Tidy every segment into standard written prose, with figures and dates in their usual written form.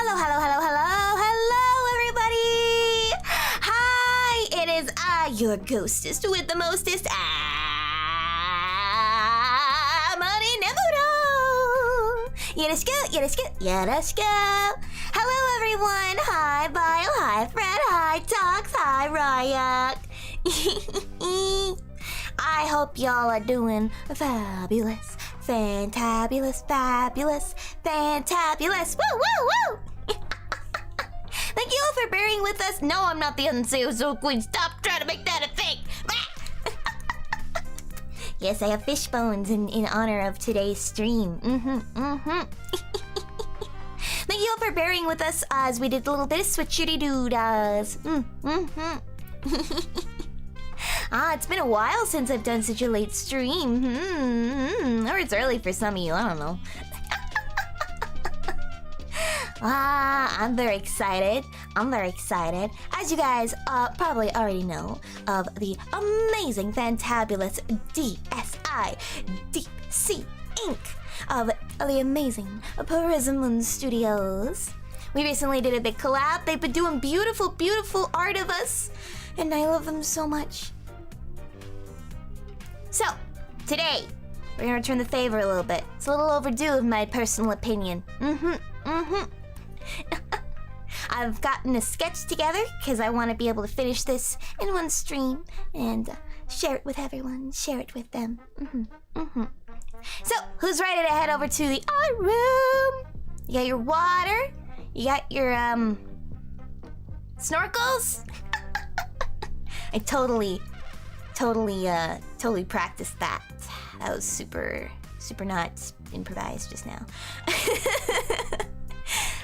Hello, everybody! Hi, it is I, your ghostess with the mostest, Amity Nemurou! Yoroshiku, yoroshiku, yoroshiku! Hello, everyone! Hi, Bio, hi, Fred, hi, Tox, hi, Ryak! I hope y'all are doing fabulous, fantabulous, fabulous, fantabulous! Woo, woo, woo! Thank you all for bearing with us. No, I'm not the unseeable queen. Stop trying to make that a thing. Yes, I have fish bones in honor of today's stream. Thank you all for bearing with us as we did a little bit of switcheroo-doos. It's been a while since I've done such a late stream. Or it's early for some of you, I don't know. I'm very excited. As you guys probably already know, of the amazing, fantabulous DSI Deep Sea Ink of the amazing Prism Studios. We recently did a big collab. They've been doing beautiful, beautiful art of us, and I love them so much. So, today, we're gonna return the favor a little bit. It's a little overdue in my personal opinion. I've gotten a sketch together because I want to be able to finish this in one stream and share it with everyone, share it with them. So, who's ready to head over to the art room? You got your water? You got your snorkels? I totally practiced that. That was super not improvised just now.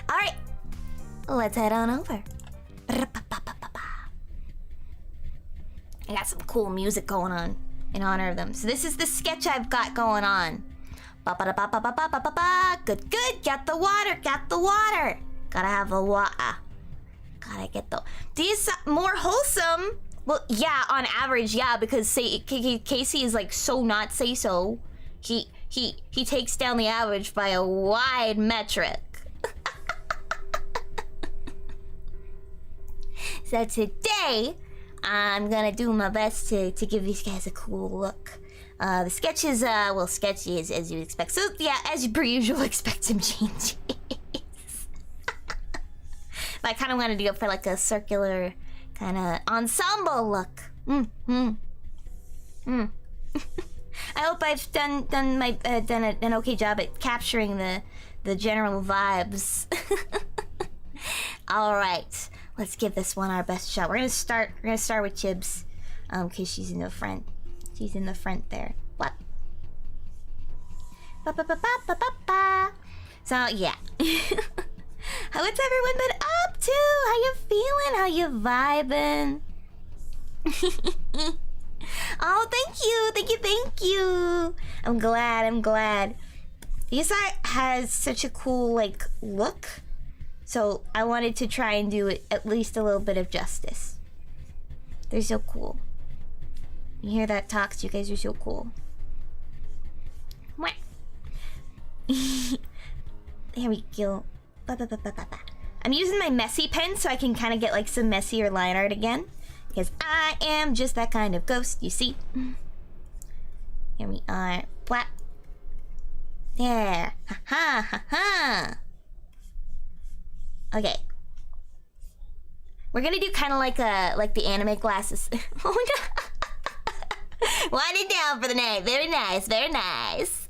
All right, let's head on over. I got some cool music going on in honor of them. So this is the sketch I've got going on. Good. Get the water. Gotta have a water. Gotta get the. These more wholesome. Well, yeah, on average, yeah, because Casey is like so not say so. He takes down the average by a wide metric. So today, I'm gonna do my best to give these guys a cool look. The sketch is, well, sketchy as you expect. So yeah, as you per usual, expect some changes. But I kind of wanted to go for like a circular kind of ensemble look. I hope I've done an okay job at capturing the general vibes. All right. Let's give this one our best shot. We're gonna start with Chibs, cause she's in the front. She's in the front there. What? Ba ba ba ba ba ba ba. So yeah. What's everyone been up to? How you feeling? How you vibing? Oh, thank you. I'm glad. This art has such a cool like look, so I wanted to try and do it at least a little bit of justice. They're so cool. You hear that, Tox? You guys are so cool. There we go. I'm using my messy pen so I can kind of get like some messier line art again, because I am just that kind of ghost, you see. Here we are. What? There. Ha ha ha ha. Okay. We're gonna do kind of like the anime glasses. Oh my god. Wind it down for the night. Very nice. Very nice.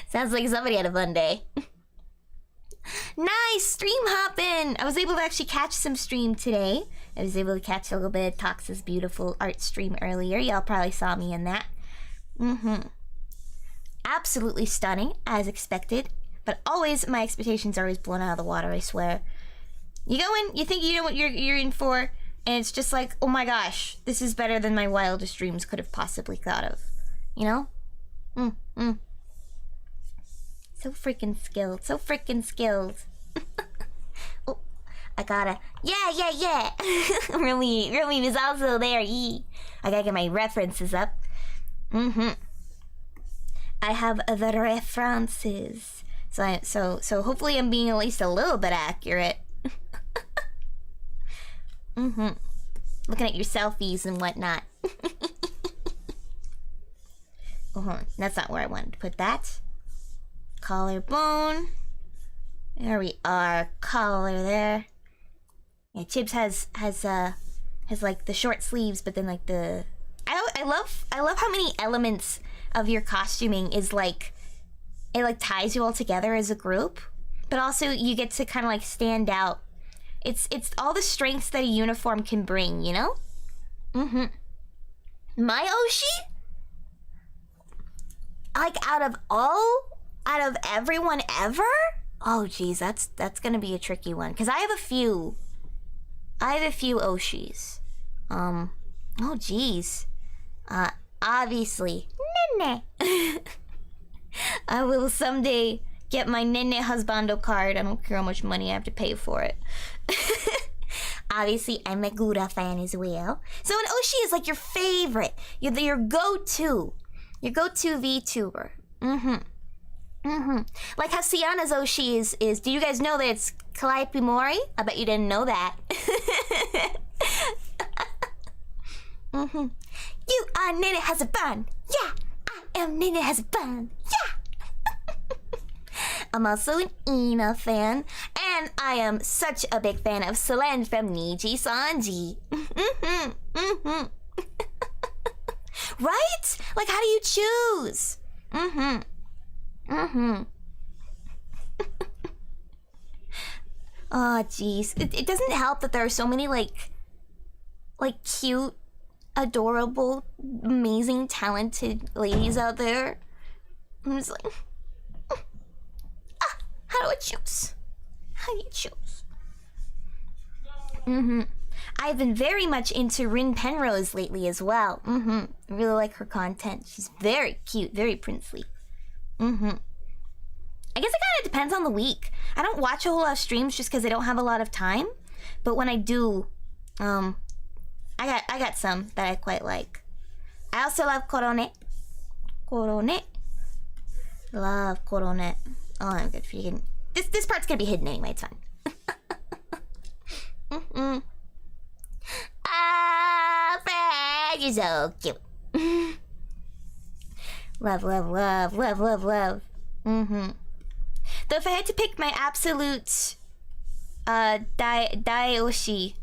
Sounds like somebody had a fun day. Nice stream hopping. I was able to actually catch some stream today. I was able to catch a little bit of Tox's beautiful art stream earlier. Y'all probably saw me in that. Absolutely stunning, as expected. But always, my expectations are always blown out of the water, I swear. You go in, you think you know what you're in for, and it's just like, oh my gosh, this is better than my wildest dreams could have possibly thought of. You know? So freaking skilled. Oh, I gotta... Yeah. Rumi is also there, yee. I gotta get my references up. I have the references. So hopefully I'm being at least a little bit accurate. Looking at your selfies and whatnot. That's not where I wanted to put that. Collarbone. There we are. Collar there. Yeah, Chibs has like the short sleeves, but then like the I love how many elements of your costuming is like it like ties you all together as a group, but also you get to kind of like stand out. It's all the strengths that a uniform can bring, you know? My Oshi? Like out of everyone ever? Oh geez, that's gonna be a tricky one, because I have a few Oshis. Oh geez. Obviously Nene. I will someday get my Nene Husbando card. I don't care how much money I have to pay for it. Obviously I'm a Gura fan as well. So an Oshi is like your favorite, your go-to VTuber. Like how Sianna's Oshi is do you guys know that it's Calliope Mori? I bet you didn't know that. You are Nene Husband. Yeah, I am Nene Husband. Yeah. I'm also an Ina fan, and I am such a big fan of Solange from Niji Sanji. Right? Like, how do you choose? Oh, jeez. It doesn't help that there are so many, like cute, adorable, amazing, talented ladies out there. I'm just like, how do I choose? How do you choose? I've been very much into Rin Penrose lately as well. I really like her content. She's very cute, very princely. I guess it kind of depends on the week. I don't watch a whole lot of streams just because I don't have a lot of time. But when I do, I got some that I quite like. I also love Coronet. Love Coronet. Oh, I'm good for you. This part's gonna be hidden anyway, it's fine. Fred, you're so cute. Love. Though if I had to pick my absolute Daioshi,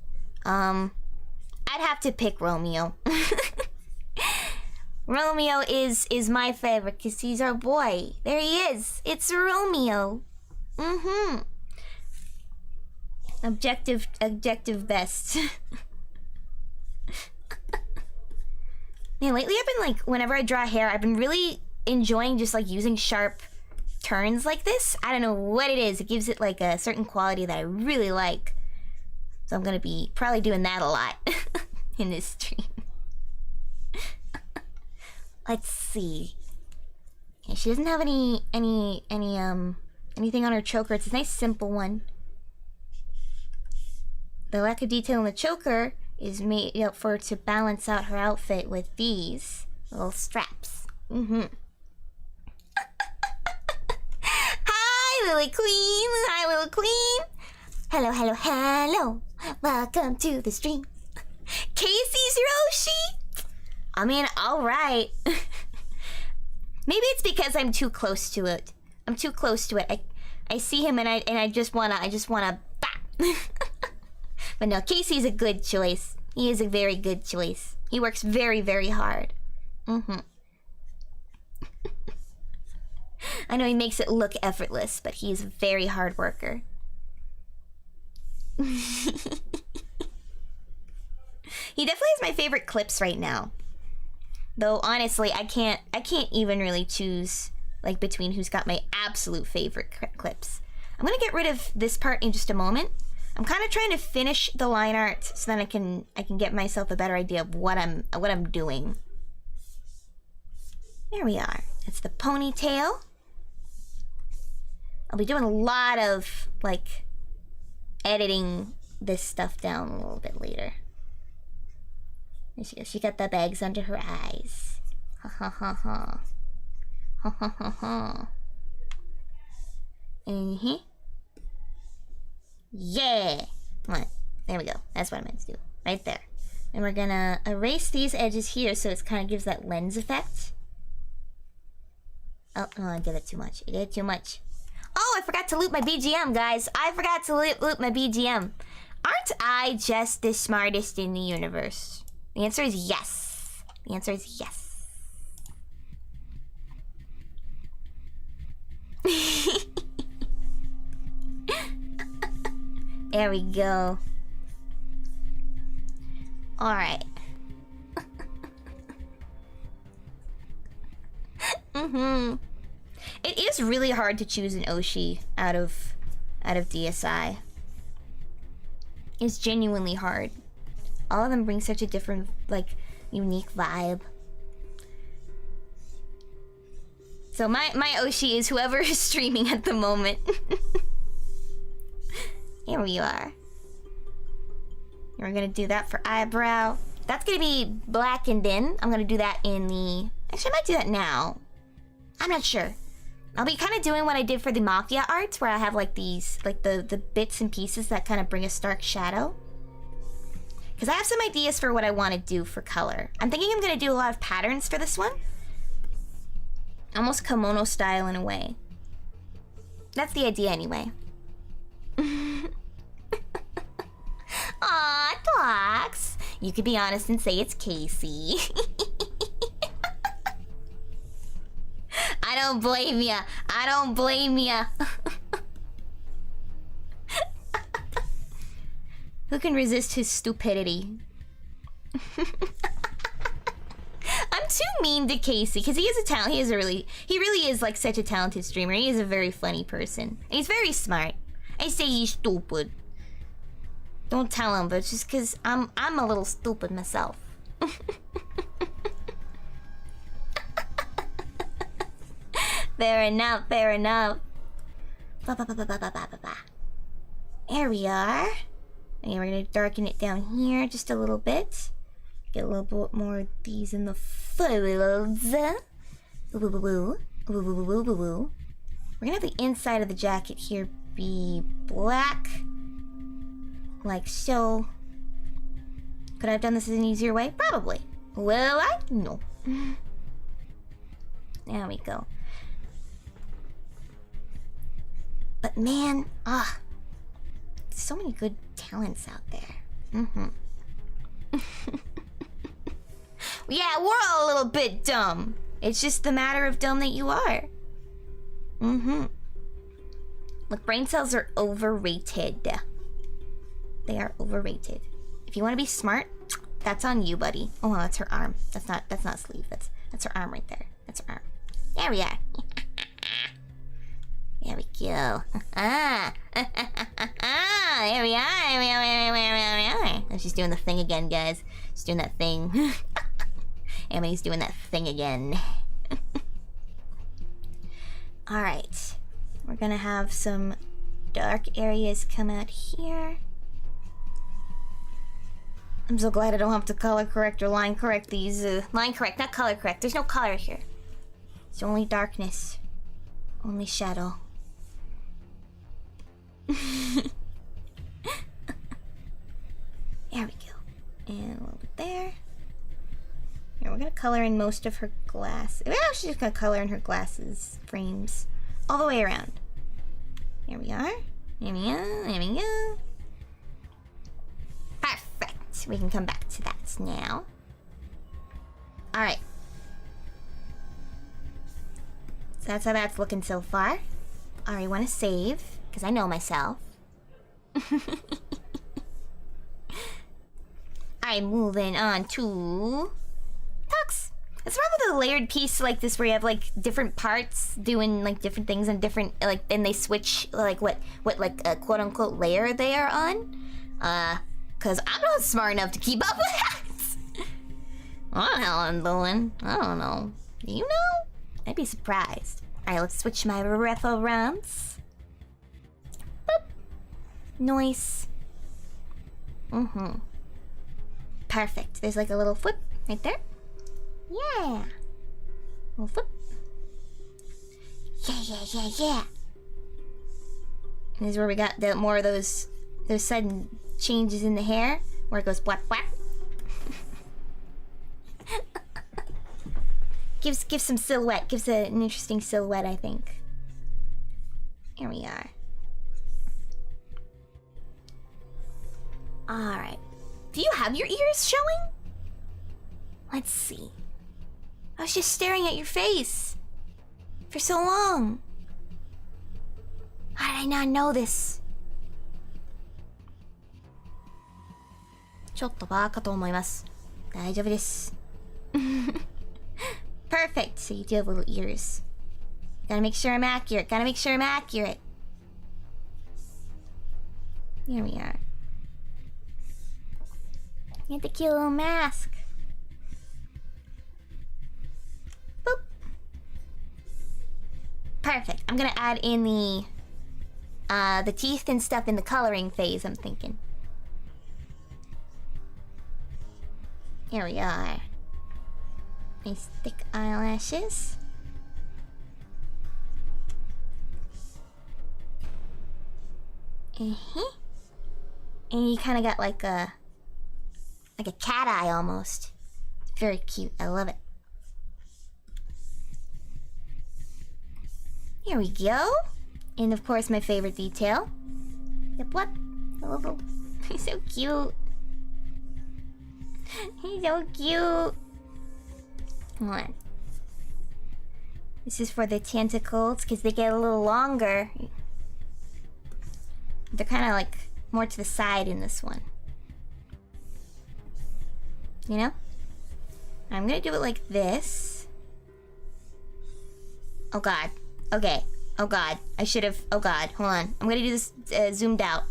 I'd have to pick Romeo. Romeo is my favorite because he's our boy. There he is. It's Romeo. Objective best. Man, lately I've been like, whenever I draw hair, I've been really enjoying just like using sharp turns like this. I don't know what it is. It gives it like a certain quality that I really like. So I'm gonna be probably doing that a lot in this stream. Let's see. Yeah, she doesn't have anything on her choker. It's a nice simple one. The lack of detail in the choker is made up for to balance out her outfit with these little straps. Hi, Lily Queen. Hi, Lily Queen. Hello, hello, hello. Welcome to the stream. Casey's Roshi. I mean, all right. Maybe it's because I'm too close to it. I'm too close to it. I see him and I just wanna bap. But no, Casey's a good choice. He is a very good choice. He works very, very hard. I know he makes it look effortless, but he is a very hard worker. He definitely has my favorite clips right now. Though honestly, I can't even really choose like between who's got my absolute favorite clips. I'm gonna get rid of this part in just a moment. I'm kind of trying to finish the line art so that I can get myself a better idea of what I'm doing. There we are. It's the ponytail. I'll be doing a lot of like editing this stuff down a little bit later. There she goes. She got the bags under her eyes. Ha ha ha ha. Ha ha ha ha. Yeah! Come on. There we go. That's what I meant to do. Right there. And we're gonna erase these edges here so it kind of gives that lens effect. Oh, no, I did it too much. I did it too much. Oh, I forgot to loop my BGM, guys. I forgot to loop my BGM. Aren't I just the smartest in the universe? The answer is yes. The answer is yes. There we go. Alright. It is really hard to choose an Oshi out of DSI. It's genuinely hard. All of them bring such a different, like, unique vibe. So my Oshi is whoever is streaming at the moment. Here we are. We're gonna do that for eyebrow. That's gonna be blackened in. I'm gonna do that in the... Actually, I might do that now. I'm not sure. I'll be kind of doing what I did for the Mafia arts, where I have like these, like the bits and pieces that kind of bring a stark shadow. Because I have some ideas for what I want to do for color. I'm thinking I'm gonna do a lot of patterns for this one. Almost kimono style in a way. That's the idea anyway. Aw, Tox. You could be honest and say it's Casey. I don't blame ya. I don't blame ya. Who can resist his stupidity? I'm too mean to Casey because he is a talent. He really is like such a talented streamer. He is a very funny person. And he's very smart. I say he's stupid. Don't tell him, but it's just because I'm a little stupid myself. Fair enough, fair enough. There we are. And we're gonna darken it down here just a little bit. Get a little bit more of these in the folds. We're gonna have the inside of the jacket here be black. Like so. Could I have done this in an easier way? Probably. Will I? No. There we go. But man, so many good talents out there. Yeah, we're all a little bit dumb. It's just the matter of dumb that you are. Look, brain cells are overrated. They are overrated. If you want to be smart, That's on you, buddy. Oh, that's her arm. That's not sleeve. That's her arm right there. That's her arm. There we are. There we go. There we are. Oh, she's doing the thing again, guys. She's doing that thing. Amity's doing that thing again. Alright. We're gonna have some dark areas come out here. I'm so glad I don't have to color correct or line correct these. Line correct, not color correct. There's no color here. It's only darkness. Only shadow. There we go. And a little bit there. Here, we're gonna color in most of her glass. Well, she's just gonna color in her glasses frames all the way around. Here we are. There we go. There we go. Perfect. We can come back to that now. Alright. So that's how that's looking so far. Alright, want to save, because I know myself. Alright, moving on to Tux. It's rather the layered piece like this where you have like different parts doing like different things and different like then they switch like what like quote unquote layer they are on. Cause I'm not smart enough to keep up with that. I don't know how I'm doing. I don't know. Do you know? I'd be surprised. Alright, let's switch my reference. Boop. Noise. Perfect. There's like a little flip right there. Yeah. Little flip. Yeah. And this is where we got the more of those sudden changes in the hair, where it goes blap blap. Gives some silhouette. Gives an interesting silhouette, I think. Here we are. All right. Do you have your ears showing? Let's see. I was just staring at your face for so long. How did I not know this? ちょっとバカと思います。大丈夫です。Perfect. So you do have little ears. Gotta make sure I'm accurate. Gotta make sure I'm accurate. Here we are. Get the cute little mask. Boop. Perfect. I'm gonna add in the teeth and stuff in the coloring phase, I'm thinking. Here we are. Nice thick eyelashes. And you kind of got like a cat eye almost. It's very cute. I love it. Here we go. And of course my favorite detail. Yep, what? A little... He's so cute. He's so cute. Come on. This is for the tentacles because they get a little longer. They're kind of like more to the side in this one. You know? I'm gonna do it like this. Oh god. Okay. Oh god. I should have... Oh god. Hold on. I'm gonna do this zoomed out.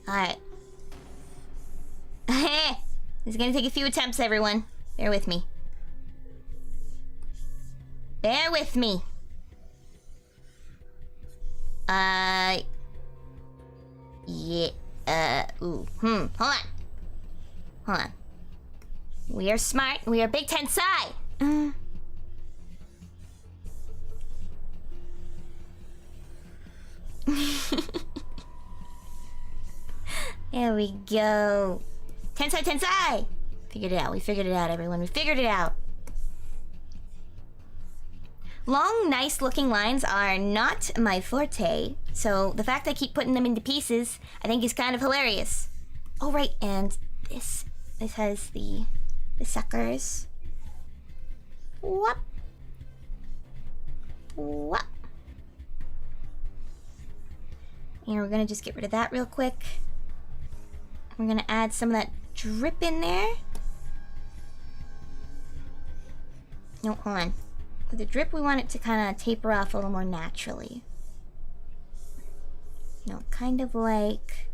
Alright. This is gonna take a few attempts, everyone. Bear with me. Bear with me. Yeah. Hold on. Hold on. We are smart. We are Big Tensai. There we go. Tensai, Tensai! Figured it out. We figured it out, everyone. We figured it out. Long, nice looking lines are not my forte, so the fact I keep putting them into pieces, I think is kind of hilarious. Oh, right, and this has the suckers. Whoop. Whoop. And we're gonna just get rid of that real quick. We're gonna add some of that drip in there. No, hold on. With the drip, we want it to kind of taper off a little more naturally. No, kind of like...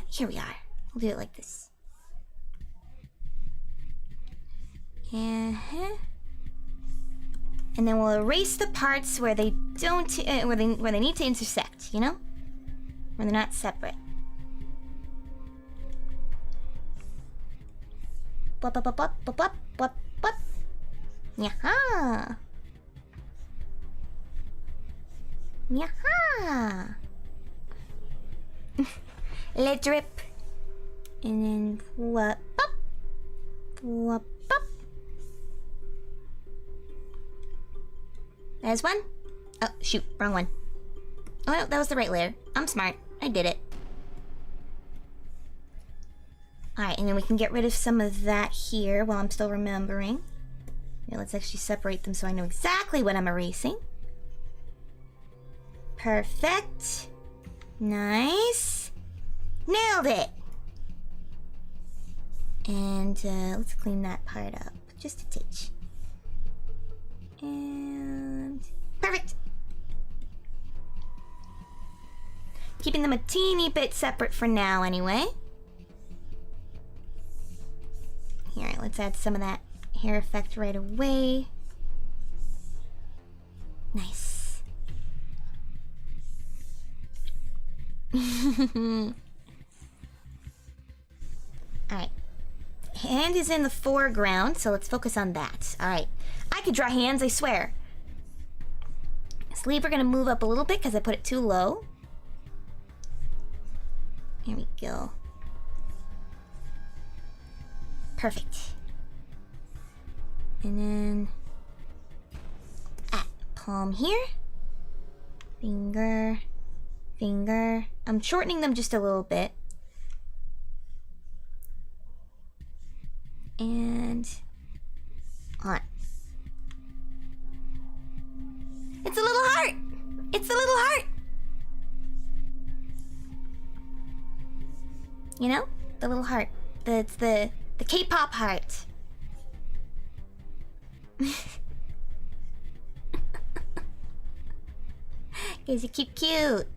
here we are. We'll do it like this. Uh-huh. And then we'll erase the parts where they don't, where they need to intersect, you know? Where they're not separate. Bop, bop, bop, bop, bop, bop, bop. Yaha! Yaha! Let drip. And then whoop, pop. Whoop, pop. There's one. Oh, shoot, wrong one. Oh, no, that was the right layer. I'm smart. I did it. Alright, and then we can get rid of some of that here while I'm still remembering. Yeah, let's actually separate them so I know exactly what I'm erasing. Perfect. Nice. Nailed it. And let's clean that part up. Just a titch. And... perfect. Keeping them a teeny bit separate for now anyway. Here, let's add some of that hair effect right away. Nice. Alright. Hand is in the foreground, so let's focus on that. Alright. I could draw hands, I swear. Sleeve we're gonna move up a little bit because I put it too low. Here we go. Perfect. And then palm here. Finger. Finger. I'm shortening them just a little bit. And on. It's a little heart. It's a little heart. You know? The little heart. It's the K-pop heart. Cause you keep cute.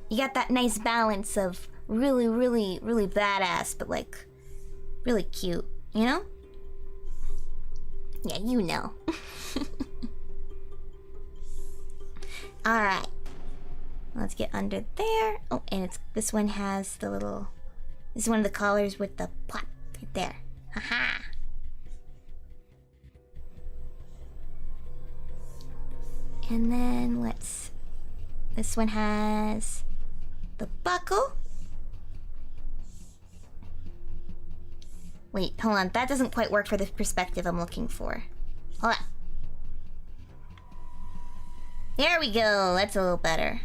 You got that nice balance of really, really, really badass, but like really cute, you know? Yeah, you know. Alright. Let's get under there. Oh, and it's this one has the little... this is one of the collars with the plot right there. Haha. And then let's... this one has the buckle. Wait, hold on. That doesn't quite work for the perspective I'm looking for. Hold on. There we go. That's a little better.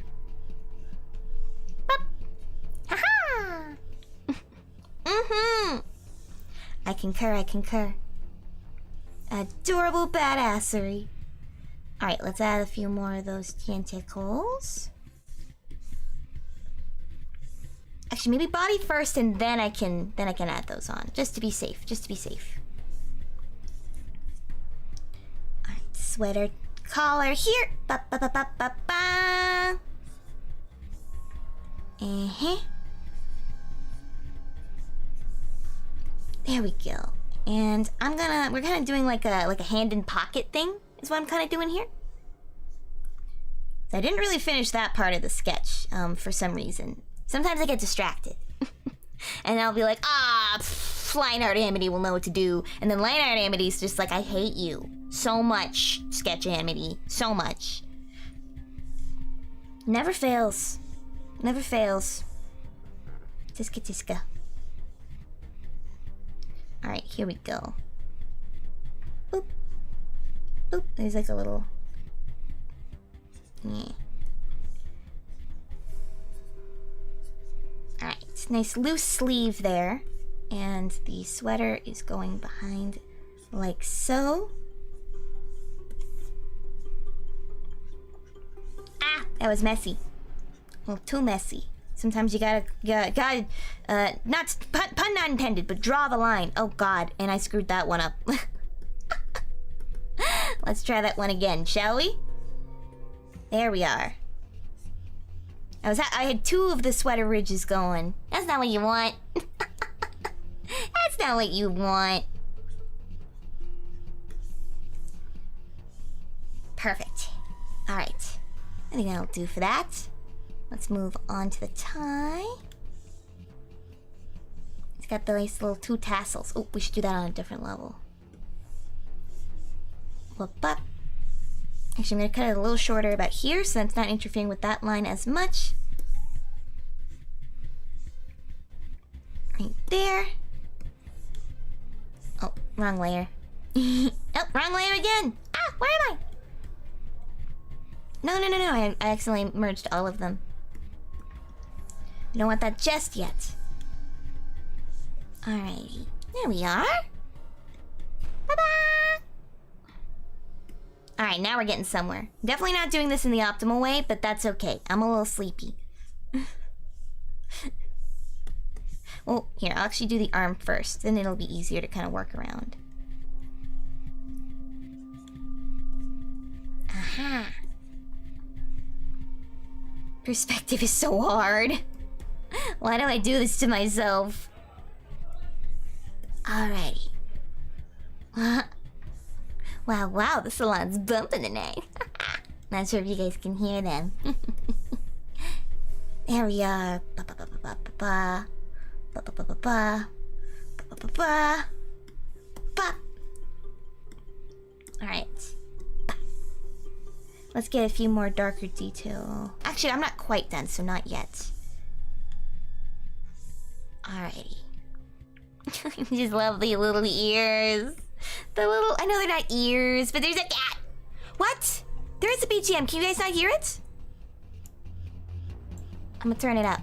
Haha! Mm-hmm. I concur, I concur. Adorable badassery. Alright, let's add a few more of those tentacles. Actually, maybe body first and then I can add those on. Just to be safe, just to be safe. Alright, sweater collar here. Ba ba ba ba ba ba. Uh-huh. There we go. And we're kind of doing like a hand in pocket thing is what I'm kind of doing here. So I didn't really finish that part of the sketch for some reason. Sometimes I get distracted. And I'll be like, line art Amity will know what to do. And then line art Amity's just like, I hate you so much, sketch Amity, so much. Never fails. Never fails. Tiska tiska. Alright, here we go. Boop. Boop. There's like a little... yeah. Alright, nice loose sleeve there. And the sweater is going behind like so. That was messy. Well, too messy. Sometimes you gotta, not, pun not intended, but draw the line. Oh god, and I screwed that one up. Let's try that one again, shall we? There we are. I had 2 of the sweater ridges going. That's not what you want. That's not what you want. Perfect. Alright. I think that'll do for that. Let's move on to the tie. It's got the nice little 2 tassels. Oh, we should do that on a different level. Whoop up. Actually, I'm gonna cut it a little shorter about here so it's not interfering with that line as much. Right there. Oh, wrong layer. Oh, wrong layer again! Ah, where am I? No. I accidentally merged all of them. I don't want that just yet. Alrighty. There we are. Bye-bye! Alright, now we're getting somewhere. Definitely not doing this in the optimal way, but that's okay. I'm a little sleepy. Well, here, I'll actually do the arm first. Then it'll be easier to kind of work around. Aha! Perspective is so hard. Why do I do this to myself? Alrighty. Wow, the salon's bumping tonight. Not sure if you guys can hear them. There we are. Alright. Let's get a few more darker detail. Actually, I'm not quite done, so not yet. Alrighty. Just lovely little ears. The little... I know they're not ears, but there's a cat! What? There is a BGM. Can you guys not hear it? I'm gonna turn it up.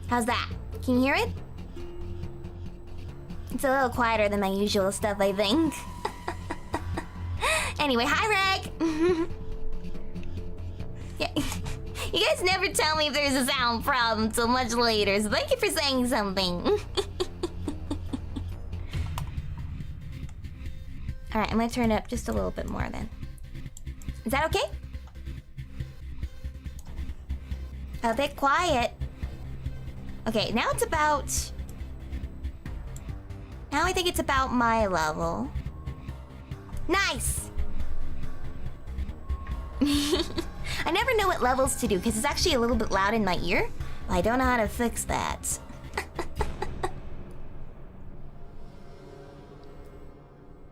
How's that? Can you hear it? It's a little quieter than my usual stuff, I think. Anyway, hi, Reg! Yeah. You guys never tell me if there's a sound problem until much later, so thank you for saying something. Alright, I'm gonna turn it up just a little bit more then. Is that okay? A bit quiet. Okay, now it's about... Now I think it's about my level. Nice! I never know what levels to do because it's actually a little bit loud in my ear. I don't know how to fix that.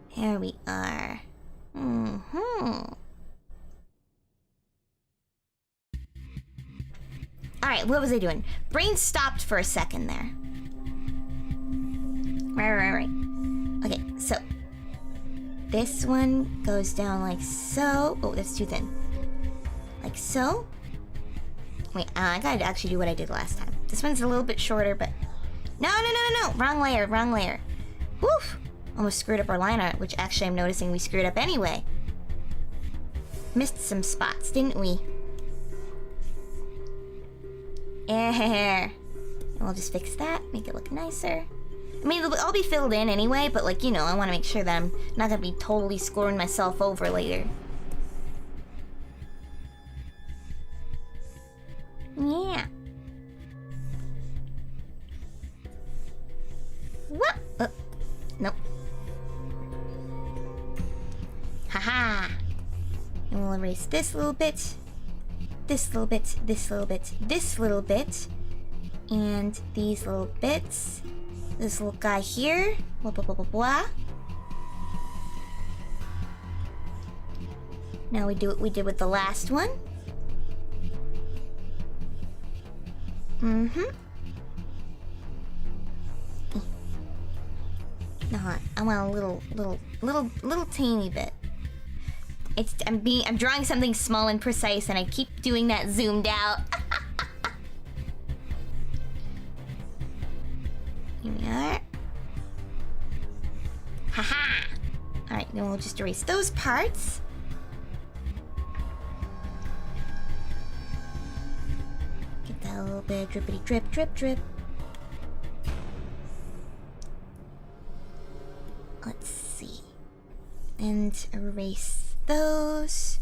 Here we are. Alright, what was I doing? Brain stopped for a second there. Right. Okay, so this one goes down like so. Oh, that's too thin. Like so. Wait, I gotta actually do what I did last time. This one's a little bit shorter, but... No. Wrong layer. Woof! Almost screwed up our line art, which actually I'm noticing we screwed up anyway. Missed some spots, didn't we? And we'll just fix that, make it look nicer. I mean, it'll all be filled in anyway, but like, you know, I want to make sure that I'm not gonna be totally scoring myself over later. Yeah. What? Nope. Haha. And we'll erase this little bit, this little bit, this little bit, this little bit, and these little bits. This little guy here. Blah, blah, blah, blah, blah. Now we do what we did with the last one. No, I want a little teeny bit. I'm drawing something small and precise, and I keep doing that zoomed out. Here we are. Haha! Alright, then we'll just erase those parts. Get that little bit of drippity drip, drip, drip. Let's see. And erase those.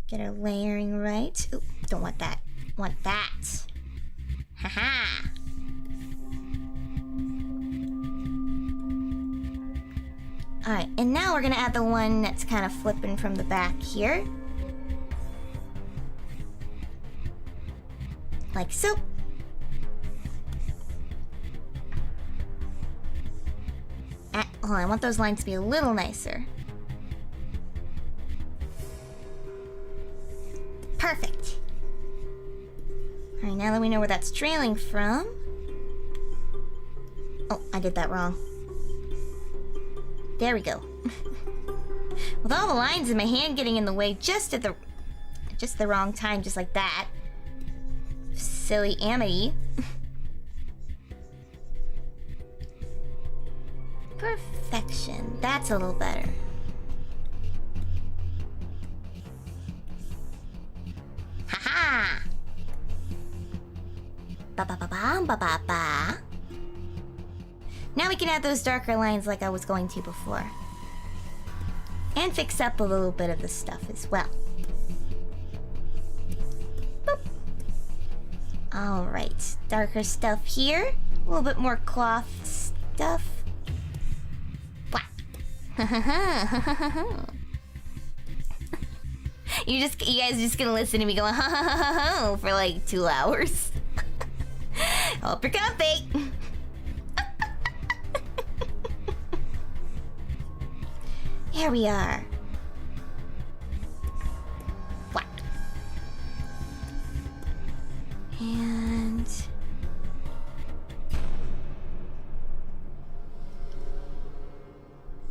Get our layering right. Ooh, don't want that. Want that. Haha. Alright, and now we're gonna add the one that's kind of flipping from the back here. Like so. Hold on, I want those lines to be a little nicer. Perfect. Alright, now that we know where that's trailing from. Oh, I did that wrong. There we go. With all the lines in my hand getting in the way just at the wrong time, just like that. Silly Amity. Perfection. That's a little better. Haha! Ba-ba-ba-ba-ba-ba-ba. Now we can add those darker lines like I was going to before. And fix up a little bit of the stuff as well. Boop. Alright, darker stuff here. A little bit more cloth stuff. You guys just gonna listen to me going ha ha ha ha for like 2 hours. Hope you're comfy. Here we are. What? And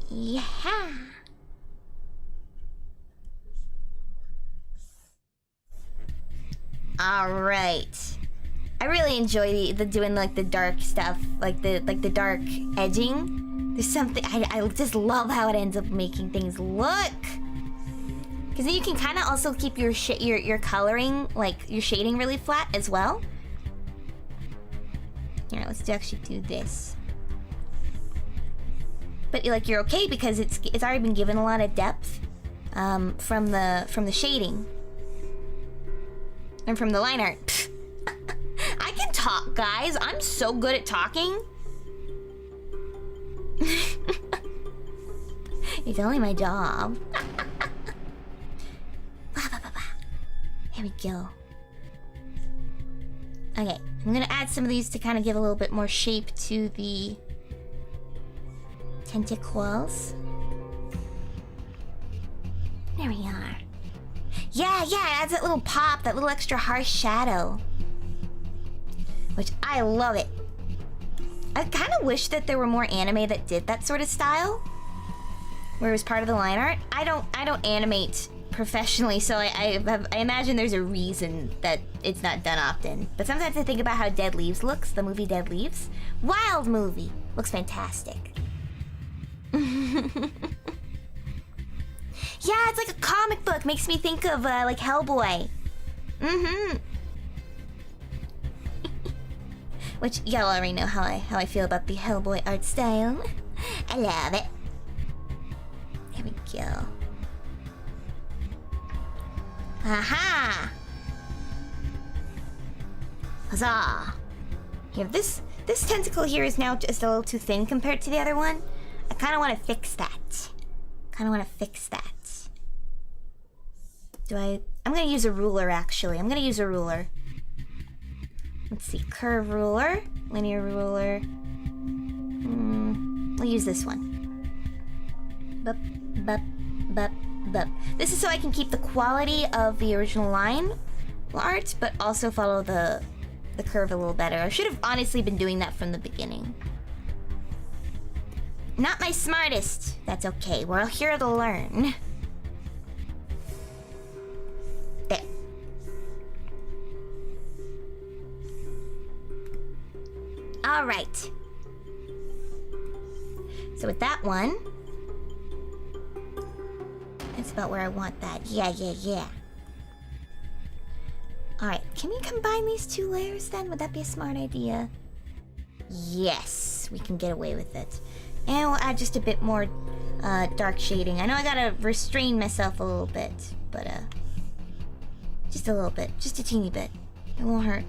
yeah. All right. I really enjoy the doing like the dark stuff, like the dark edging. There's something I just love how it ends up making things look. Because then you can kind of also keep your coloring, like your shading, really flat as well. Here, let's actually do this. But like you're okay because it's already been given a lot of depth from the shading and from the line art. I can talk, guys. I'm so good at talking. It's only my job. There we go. Okay, I'm gonna add some of these to kind of give a little bit more shape to the tentacles. There we are. Yeah, it adds that little pop, that little extra harsh shadow. Which I love it. I kind of wish that there were more anime that did that sort of style, where it was part of the line art. I don't animate professionally, so I imagine there's a reason that it's not done often. But sometimes I think about how Dead Leaves looks, the movie Dead Leaves. Wild movie. Looks fantastic. Yeah, it's like a comic book. Makes me think of like Hellboy. Which y'all already know how I feel about the Hellboy art style. I love it. There we go. Aha! Huzzah! Here, this tentacle here is now just a little too thin compared to the other one. I kind of want to fix that. I'm gonna use a ruler, actually. I'm gonna use a ruler. Let's see, curve ruler, linear ruler. We'll use this one. Bup, bup, bup, bup. This is so I can keep the quality of the original line art, but also follow the curve a little better. I should have honestly been doing that from the beginning. Not my smartest. That's okay. We're all here to learn. There. All right. So with that one, That's about where I want that. Yeah. Alright, can we combine these two layers then? Would that be a smart idea? Yes, we can get away with it. And we'll add just a bit more dark shading. I know I gotta restrain myself a little bit, but just a little bit. Just a teeny bit. It won't hurt.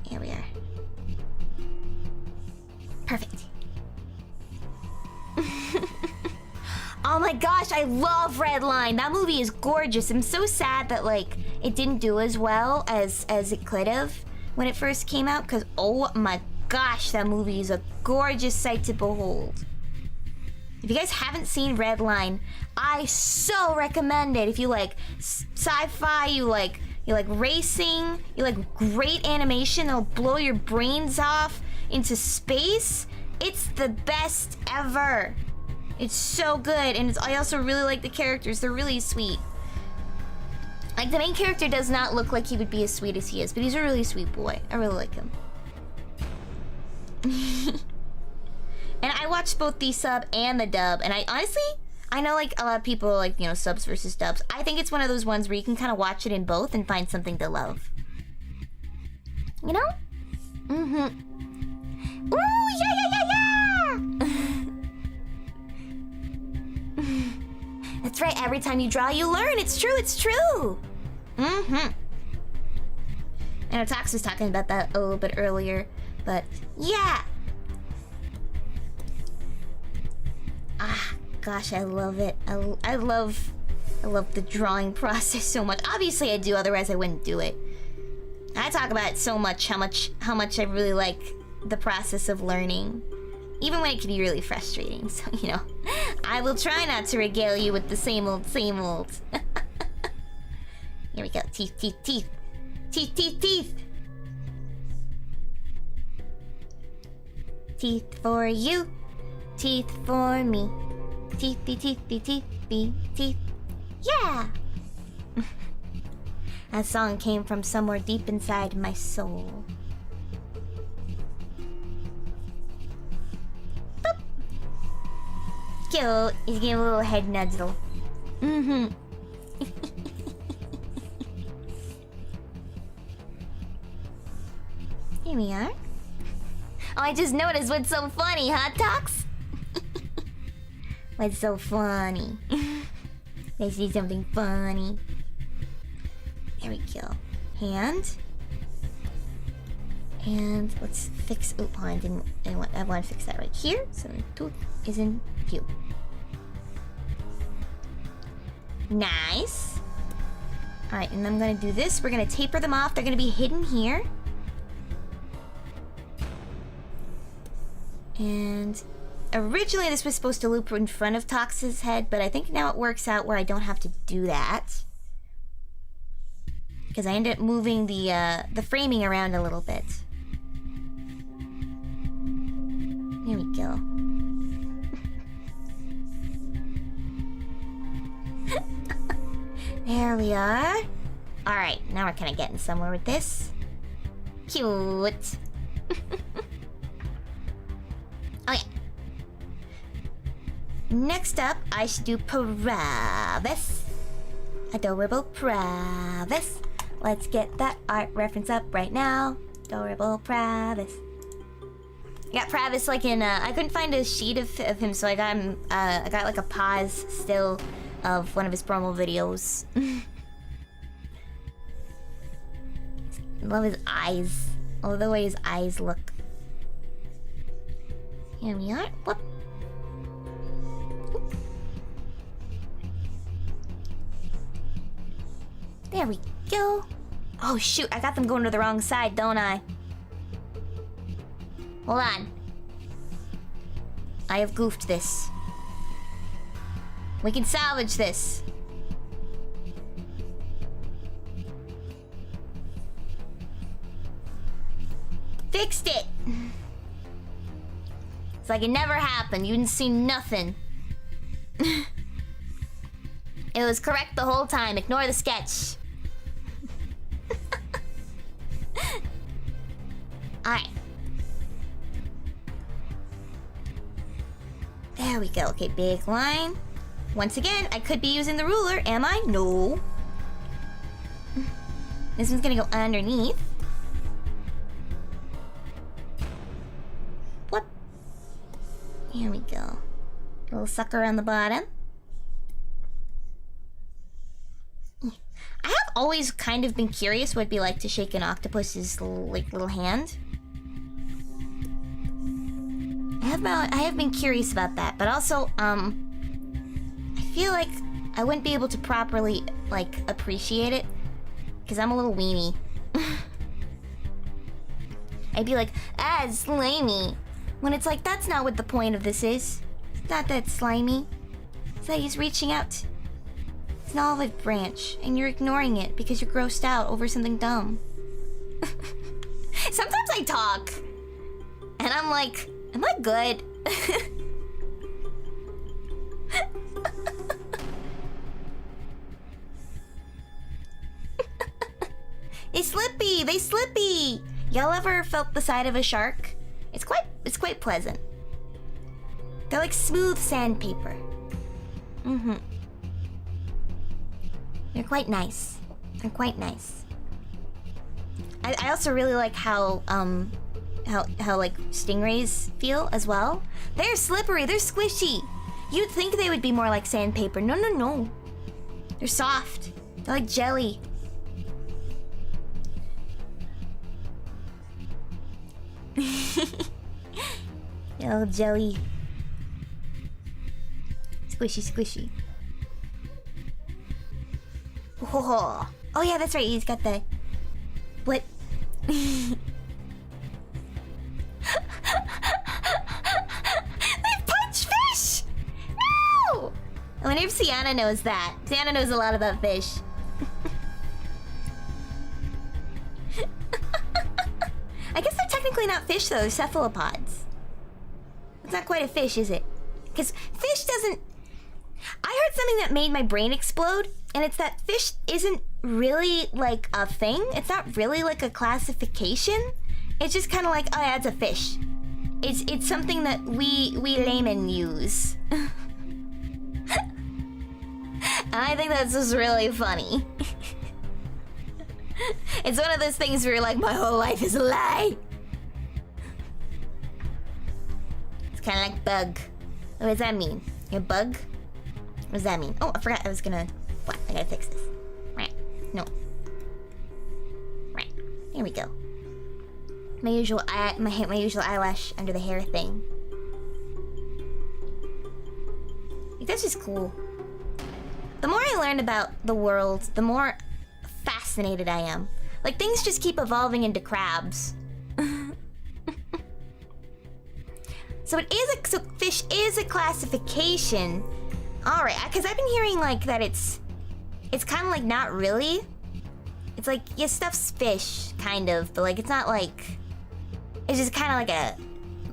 Here we are. Perfect. Oh my gosh, I love Redline. That movie is gorgeous. I'm so sad that like it didn't do as well as it could have when it first came out, because oh my gosh, that movie is a gorgeous sight to behold. If you guys haven't seen Redline, I so recommend it. If you like sci-fi, you like racing, you like great animation that'll blow your brains off into space, it's the best ever. It's so good, and I also really like the characters. They're really sweet. Like, the main character does not look like he would be as sweet as he is, but he's a really sweet boy. I really like him. And I watched both the sub and the dub, and I honestly, I know like a lot of people like, you know, subs versus dubs. I think it's one of those ones where you can kind of watch it in both and find something to love. You know? Ooh, yeah! That's right, every time you draw, you learn. It's true. I know Tox was talking about that a little bit earlier, but yeah. Ah, gosh, I love it. I love the drawing process so much. Obviously I do, otherwise I wouldn't do it. I talk about it so much, how much I really like the process of learning. Even when it can be really frustrating, so, you know, I will try not to regale you with the same old. Here we go. Teeth. Teeth for you, teeth for me. Teeth. Yeah! That song came from somewhere deep inside my soul. Cute. He's getting a little head nuzzle. Here we are. Oh, I just noticed what's so funny, huh, Tox? What's so funny? I see something funny. There we go. Hand. And let's fix. Oh, I want to fix that right here. So the tooth is in view. Nice. All right, and I'm gonna do this. We're gonna taper them off. They're gonna be hidden here. And originally this was supposed to loop in front of Tox's head, but I think now it works out where I don't have to do that. Because I ended up moving the framing around a little bit. Here we go. There we are. Alright, now we're kind of getting somewhere with this. Cute. Oh yeah. Next up, I should do Pravis. Adorable Pravis. Let's get that art reference up right now. Adorable Pravis. I got Pravis like in I couldn't find a sheet of him, so I got him I got like a pause still of one of his promo videos. Love his eyes. I love the way his eyes look. Here we are. Whoop. Oop. There we go. Oh shoot, I got them going to the wrong side, don't I? Hold on. I have goofed this. We can salvage this. Fixed it! It's like it never happened. You didn't see nothing. It was correct the whole time. Ignore the sketch. Alright. There we go. Okay, big line. Once again, I could be using the ruler. Am I? No. This one's gonna go underneath. What? Here we go. Little sucker on the bottom. I have always kind of been curious what it'd be like to shake an octopus's little hand. I have been curious about that, but also I feel like I wouldn't be able to properly appreciate it because I'm a little weenie. I'd be like, it's slimy, when it's like that's not what the point of this is. It's not that slimy. It's that he's reaching out. It's an olive branch, and you're ignoring it because you're grossed out over something dumb. Sometimes I talk, and I'm like, am I good? They slippy! They slippy! Y'all ever felt the side of a shark? It's quite pleasant. They're like smooth sandpaper. Mm-hmm. They're quite nice. They're quite nice. I also really like how like stingrays feel as well. They're slippery, they're squishy. You'd think they would be more like sandpaper. No, no, no. They're soft. They're like jelly. Oh, jelly. Squishy, squishy. Oh yeah, that's right. He's got the... What? They punch fish! No! I wonder if Sianna knows that. Sianna knows a lot about fish. I guess they're technically not fish though, they're cephalopods. It's not quite a fish, is it? Because fish doesn't... I heard something that made my brain explode, and it's that fish isn't really like a thing. It's not really like a classification. It's just kind of like, oh yeah, it's a fish. It's something that we laymen use. And I think that's just really funny. It's one of those things where you're like, my whole life is a lie. It's kind of like bug. What does that mean? You're a bug? What does that mean? Oh, I forgot I was gonna... What? I gotta fix this. Right. No. Right. There we go. My usual eyelash under the hair thing. Like, that's just cool. The more I learn about the world, the more fascinated I am. Like, things just keep evolving into crabs. So fish is a classification. Alright, because I've been hearing like that it's kind of like not really. It's like, yeah, stuff's fish, kind of, but like it's not like, it's just kind of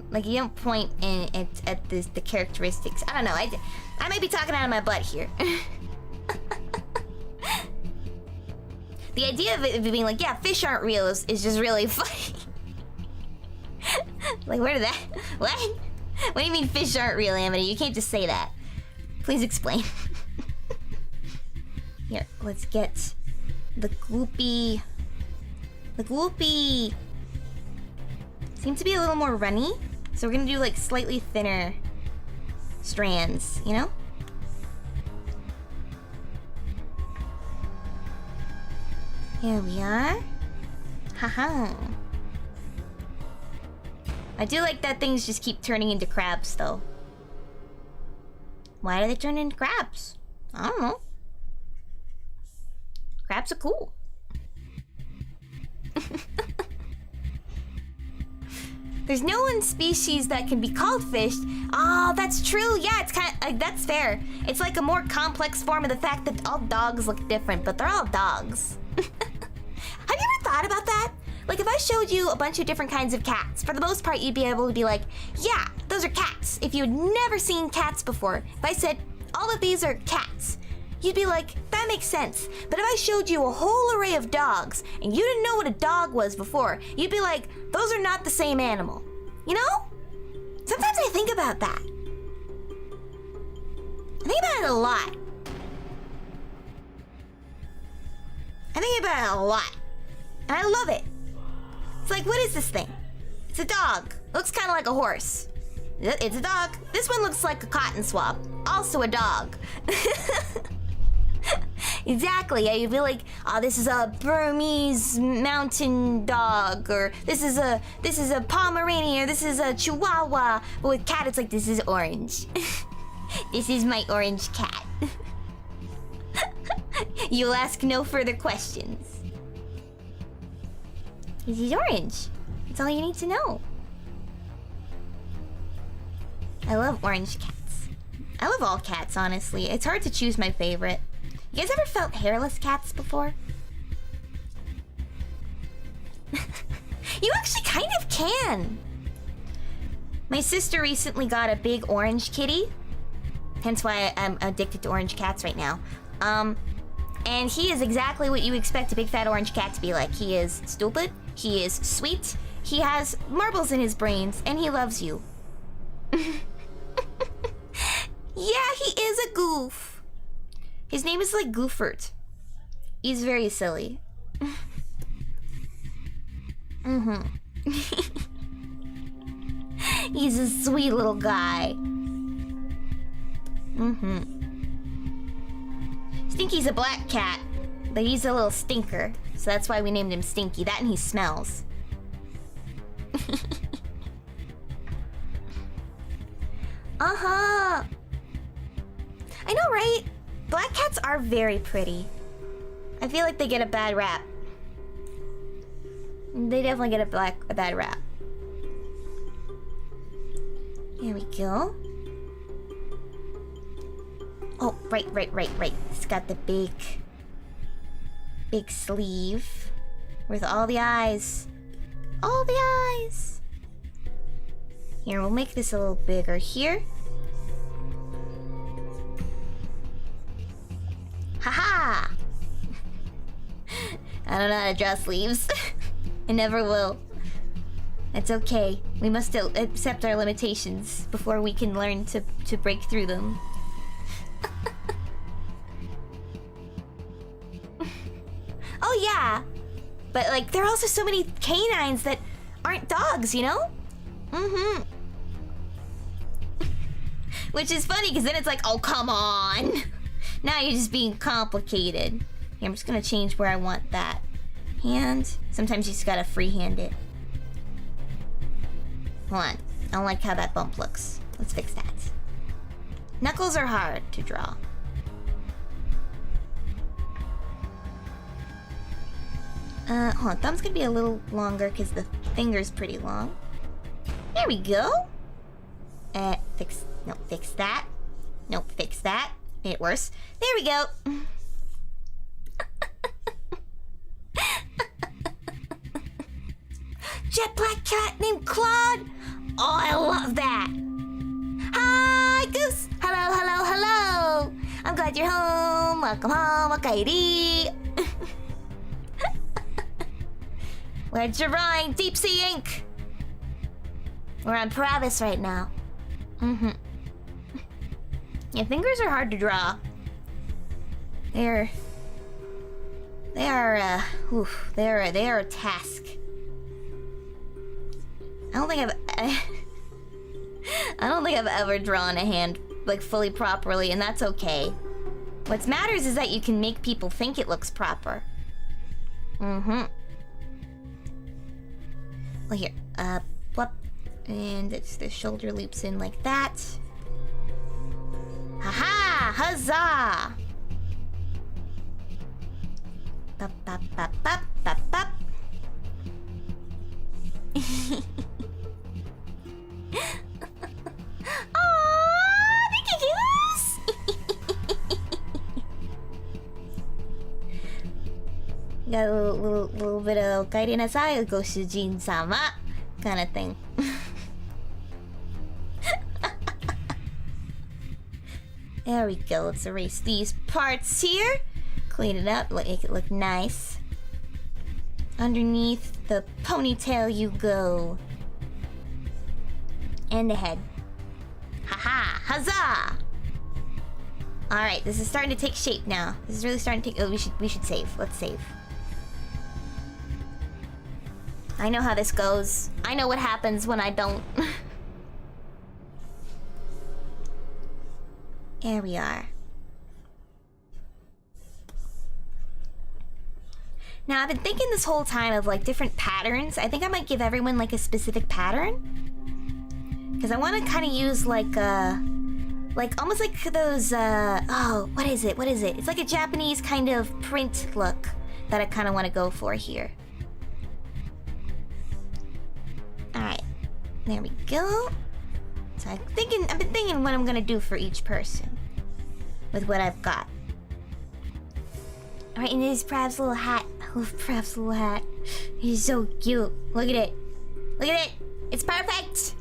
like you don't point at the characteristics. I don't know, I might be talking out of my butt here. The idea of it being like, yeah, fish aren't real is just really funny. Like, where did that... What? What do you mean fish aren't real, Amity? You can't just say that. Please explain. Here, let's get the gloopy... The gloopy... Seems to be a little more runny. So we're gonna do, like, slightly thinner strands, you know? Here we are. Haha. I do like that things just keep turning into crabs, though. Why do they turn into crabs? I don't know. Crabs are cool. There's no one species that can be called fish. Oh, that's true. Yeah, it's kind of that's fair. It's like a more complex form of the fact that all dogs look different, but they're all dogs. Have you ever thought about that? Like, if I showed you a bunch of different kinds of cats, for the most part, you'd be able to be like, yeah, those are cats. If you had never seen cats before, if I said, all of these are cats, you'd be like, that makes sense. But if I showed you a whole array of dogs, and you didn't know what a dog was before, you'd be like, those are not the same animal. You know? Sometimes I think about that. And think about it a lot. I think about it a lot. And I love it. It's like, what is this thing? It's a dog. Looks kind of like a horse. It's a dog. This one looks like a cotton swab. Also a dog. Exactly. Yeah, you'd be like, oh, this is a Burmese mountain dog, or this is a Pomeranian, or this is a Chihuahua. But with cat, it's like, this is orange. This is my orange cat. You'll ask no further questions. He's orange. That's all you need to know. I love orange cats. I love all cats, honestly. It's hard to choose my favorite. You guys ever felt hairless cats before? You actually kind of can. My sister recently got a big orange kitty. Hence why I'm addicted to orange cats right now. And he is exactly what you expect a big fat orange cat to be like. He is stupid. He is sweet. He has marbles in his brains. And he loves you. Yeah, he is a goof. His name is like Goofert. He's very silly. He's a sweet little guy. Stinky's a black cat, but he's a little stinker. So that's why we named him Stinky. That and he smells. I know, right? Black cats are very pretty. I feel like they get a bad rap. They definitely get a bad rap. Here we go. Oh, right. It's got the big sleeve with all the eyes. All the eyes. Here, we'll make this a little bigger here. Haha! I don't know how to draw sleeves. I never will. That's okay. We must accept our limitations before we can learn to break through them. Oh yeah! But like, there are also so many canines that aren't dogs, you know? Which is funny, because then it's like, oh, come on! Now you're just being complicated. Here, I'm just gonna change where I want that hand. Sometimes you just gotta freehand it. Hold on. I don't like how that bump looks. Let's fix that. Knuckles are hard to draw. Hold on. Thumb's gonna be a little longer because the finger's pretty long. There we go. Fix that. Nope, fix that. Made it worse. There we go. Jet black cat named Claude. Oh, I love that. Hi, Goose. Hello. I'm glad you're home. Welcome home, Wakairi. We're drawing deep sea ink. We're on Paravis right now. Yeah, fingers are hard to draw. They are a task. I don't think I've ever drawn a hand like fully properly, and that's okay. What matters is that you can make people think it looks proper. Well, here, plop, and it's the shoulder loops in like that. Haha! Huzzah! Bop, bop, bop, bop, bop, bop. Aww, thank you, Goose! Got a little bit of Okaeri nasai, Goshujin-sama kind of thing. There we go. Let's erase these parts here. Clean it up, make it look nice. Underneath the ponytail you go. And the head. Haha! Huzzah! Alright, this is starting to take shape now. This is really starting to take... Oh, we should save. Let's save. I know how this goes. I know what happens when I don't. There we are. Now, I've been thinking this whole time of, like, different patterns. I think I might give everyone, like, a specific pattern. Because I want to kind of use, like, almost like those, oh, what is it? What is it? It's like a Japanese kind of print look that I kind of want to go for here. Alright. There we go. So I've been thinking what I'm going to do for each person. With what I've got. Alright, and there's Prav's little hat. I love Prav's little hat. He's so cute. Look at it. Look at it. It's perfect.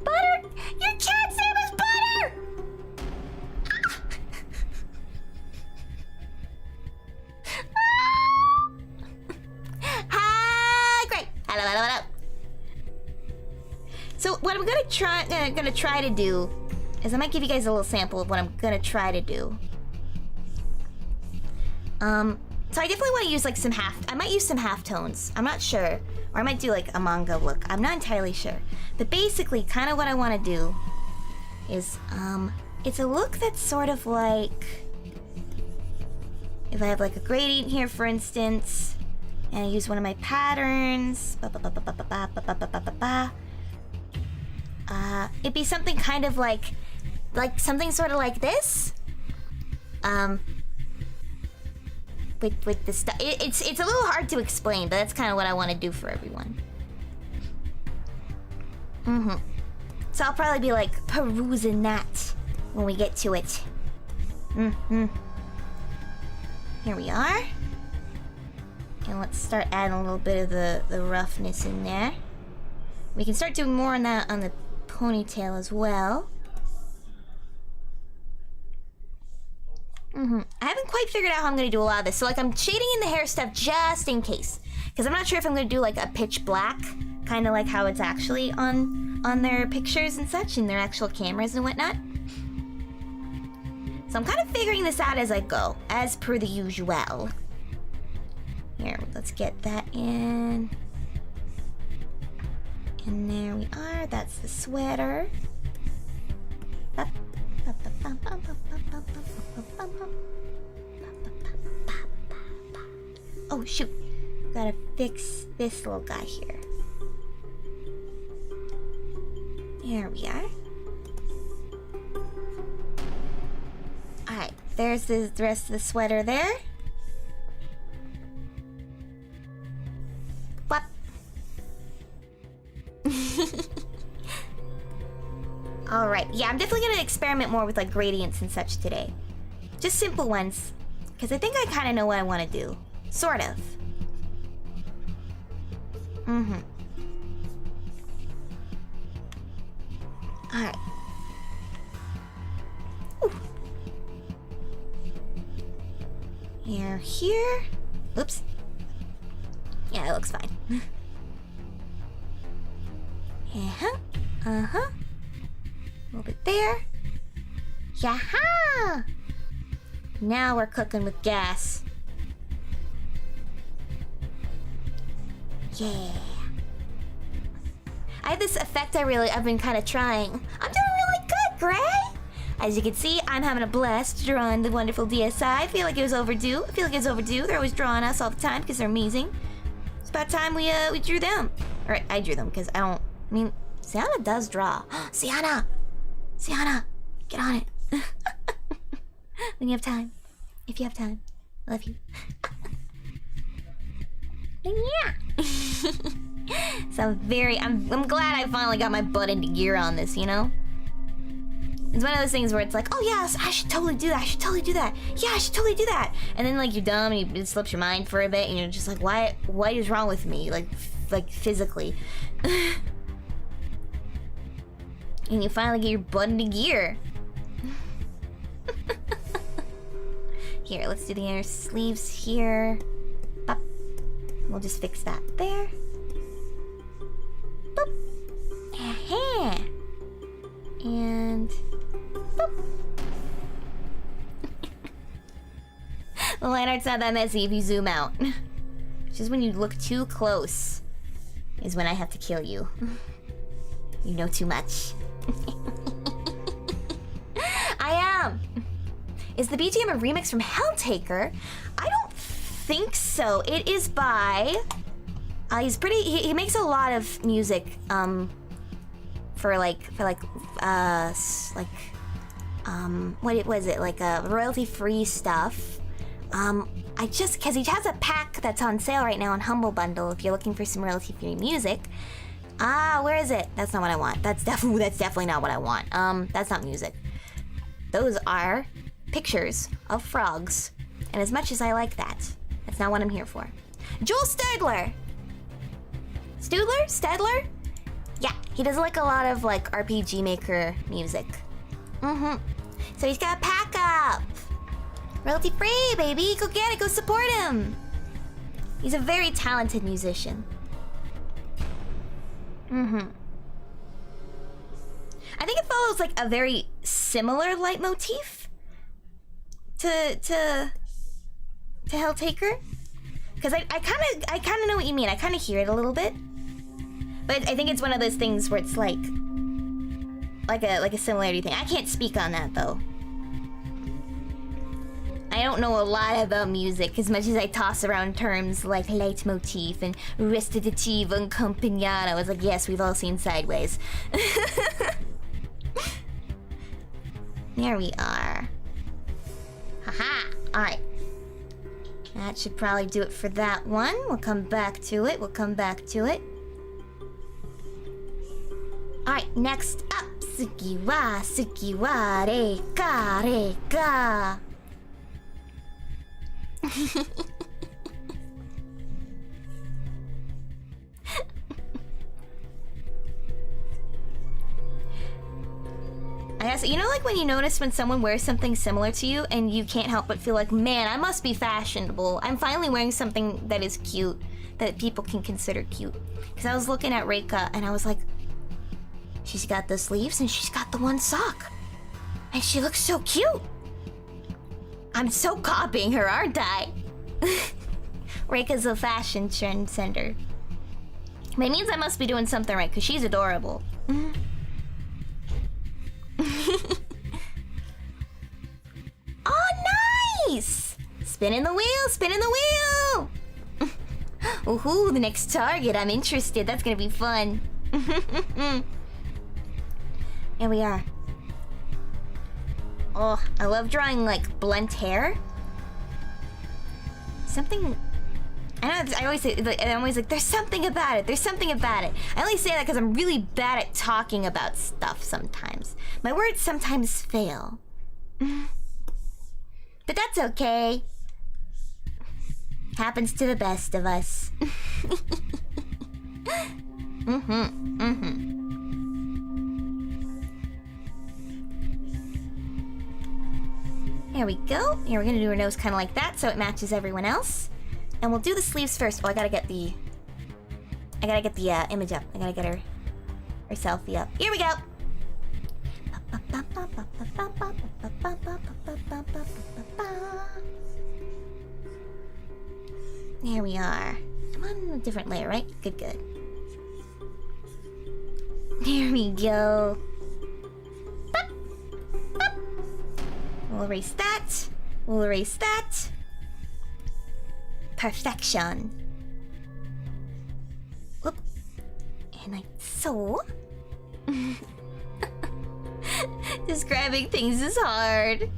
Butter! Your cat's name is Butter! Ah, great. Hello, hello, hello. So what I'm gonna try to do is I might give you guys a little sample of what I'm gonna try to do. So I definitely want to use like I might use some halftones. I'm not sure. Or I might do like a manga look. I'm not entirely sure. But basically, kind of what I want to do is, it's a look that's sort of like, if I have like a gradient here, for instance, and I use one of my patterns, it'd be something kind of like something sort of like this. With the stuff, it's a little hard to explain, but that's kind of what I want to do for everyone. So I'll probably be like perusing that when we get to it. Here we are. And let's start adding a little bit of the roughness in there. We can start doing more on that on the ponytail as well. I haven't quite figured out how I'm going to do a lot of this. So, like, I'm shading in the hair stuff just in case. Because I'm not sure if I'm going to do, like, a pitch black. Kind of like how it's actually on their pictures and such. And their actual cameras and whatnot. So I'm kind of figuring this out as I go. As per the usual. Here, let's get that in. And there we are. That's the sweater. Oh shoot, gotta fix this little guy here. There we are. Alright, there's the rest of the sweater there. What? Alright, yeah, I'm definitely gonna experiment more with like gradients and such today. Just simple ones. Because I think I kind of know what I want to do. Sort of. Alright. Here. Oops. Yeah, it looks fine. A little bit there. Yaha! Now we're cooking with gas. Yeah. I have this effect I've been kind of trying. I'm doing really good, Gray! As you can see, I'm having a blast drawing the wonderful DSI. I feel like it was overdue. They're always drawing us all the time because they're amazing. It's about time we drew them. Or I drew them because Sianna does draw. Sianna! Sianna! Get on it. When you have time. If you have time. I love you. Yeah. So I'm glad I finally got my butt into gear on this, you know? It's one of those things where it's like, oh yes, I should totally do that. I should totally do that. Yeah, I should totally do that. And then like you're dumb and it slips your mind for a bit and you're just like, what is wrong with me? Like physically. And you finally get your butt into gear. Here, let's do the inner sleeves here. Bop. We'll just fix that there. Boop. And The line art's not that messy if you zoom out. Just when you look too close is when I have to kill you. You know too much. I am. Is the BGM a remix from Helltaker? I don't think so. It is by... he's pretty... He makes a lot of music, for what was it? Like, royalty-free stuff. Because he has a pack that's on sale right now on Humble Bundle if you're looking for some royalty-free music. Where is it? That's not what I want. That's definitely not what I want. That's not music. Those are pictures of frogs. And as much as I like that, that's not what I'm here for. Joel Stadler! Stadler? Yeah, he does like a lot of like RPG Maker music. So he's got a pack up! Royalty free, baby! Go get it, go support him! He's a very talented musician. I think it follows like a very similar leitmotif to Helltaker, because I kind of know what you mean. I kind of hear it a little bit, but I think it's one of those things where it's like a similarity thing. I can't speak on that though. I don't know a lot about music as much as I toss around terms like leitmotif and recitative and accompagnado. I was like, yes, we've all seen Sideways. There we are. Haha! Alright. That should probably do it for that one. We'll come back to it. Alright, next up. Suki wa reka. I guess, you know, like when you notice when someone wears something similar to you and you can't help but feel like, man, I must be fashionable. I'm finally wearing something that is cute, that people can consider cute. Because I was looking at Reika and I was like, she's got the sleeves and she's got the one sock. And she looks so cute. I'm so copying her, aren't I? Reika's a fashion trendsetter. But it means I must be doing something right, because she's adorable. Oh, nice! Spinning the wheel! Ooh, the next target. I'm interested. That's gonna be fun. Here we are. Oh, I love drawing like blunt hair. Something... I know, I'm always like, there's something about it. I only say that because I'm really bad at talking about stuff sometimes. My words sometimes fail. But that's okay. Happens to the best of us. There we go. Here, we're gonna do her nose kind of like that so it matches everyone else. And we'll do the sleeves first. Oh, I gotta get the image up. I gotta get her selfie up. Here we go. There we are. I'm on a different layer, right? Good. There we go. We'll erase that. Perfection. Whoop. And like so. Describing things is hard.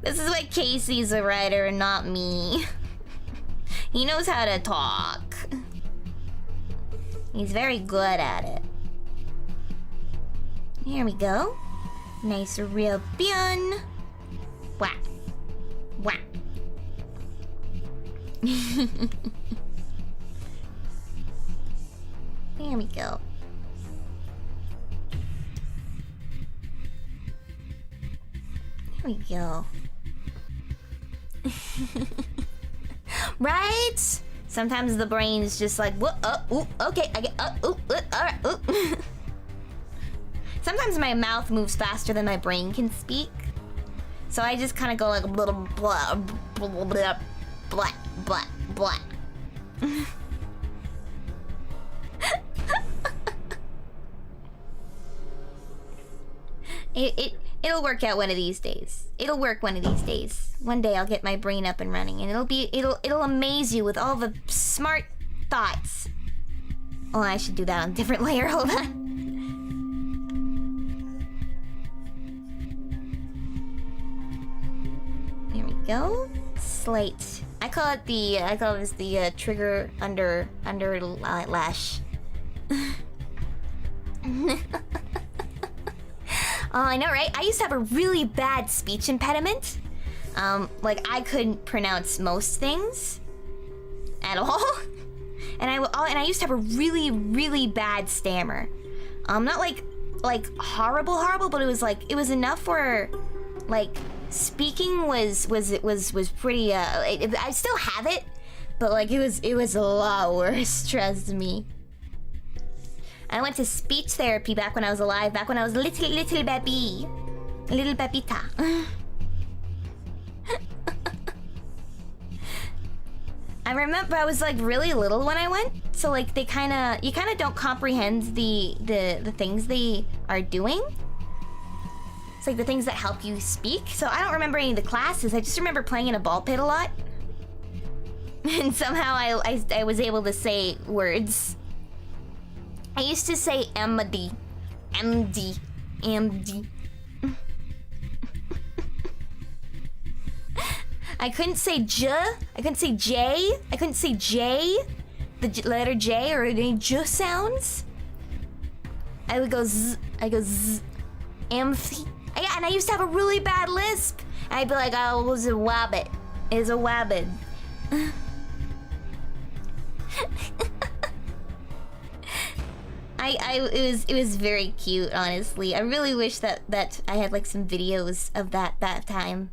This is why Casey's a writer and not me. He knows how to talk. He's very good at it. Here we go. Nice ribbon. Whack. There we go. Right? Sometimes the brain's just like, what? Okay, I get, alright, Sometimes sometimes my mouth moves faster than my brain can speak. So I just kind of go like blah blah blah blah blah blah blah. It'll work out one of these days. It'll work one of these days. One day I'll get my brain up and running, and it'll amaze you with all the smart thoughts. Oh, I should do that on a different layer. Hold on. There we go. Slate. I call this the trigger under lash. Oh, I know, right? I used to have a really bad speech impediment. Like I couldn't pronounce most things at all, and I used to have a really bad stammer. Not like horrible, but it was enough where like speaking was pretty. I still have it, but like it was a lot worse. Trust me. I went to speech therapy back when I was alive, back when I was little baby. Little babita. I remember I was like really little when I went, so like you kind of don't comprehend the things they are doing. It's like the things that help you speak. So I don't remember any of the classes. I just remember playing in a ball pit a lot. And somehow I was able to say words. I used to say Amity. MD. I couldn't say J. I couldn't say J. I couldn't say J. The letter J or any J sounds. I would go Z. I go Z. Amphi. Yeah, and I used to have a really bad lisp. And I'd be like, oh, it was a wabbit. It's a wabbit. It was very cute, honestly. I really wish that I had like some videos of that time,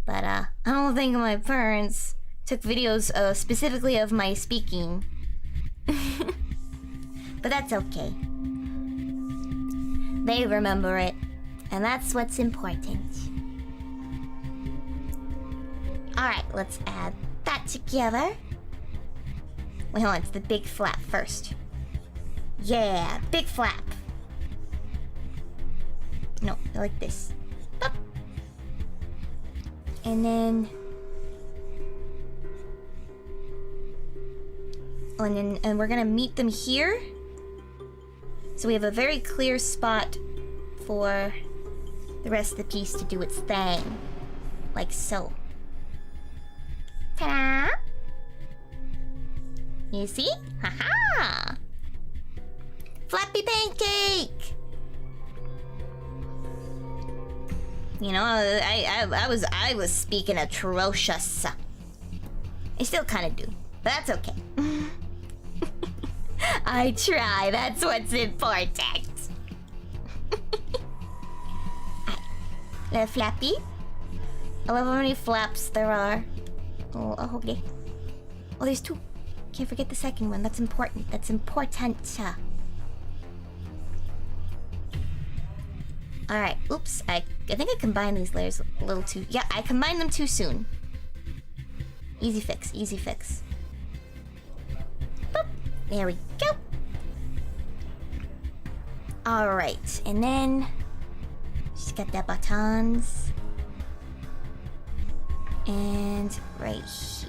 but I don't think my parents took videos specifically of my speaking. But that's okay. They remember it, and that's what's important. All right, let's add that together. Wait, hold on, it's the big flap first. Yeah, big flap. No, like this. Boop. And then... Oh, and we're gonna meet them here. So we have a very clear spot for the rest of the piece to do its thing. Like so. Ta-da! You see? Ha-ha! Flappy pancake! You know, I was speaking atrocious. I still kind of do, but that's okay. I try. That's what's important. Little flappy. I love how many flaps there are. Oh, okay. Oh, there's two. Can't forget the second one. That's important. That's important. Alright, oops. I think I combined these layers a little too... Yeah, I combined them too soon. Easy fix, easy fix. Boop. There we go. Alright, and then... She's got the buttons. And right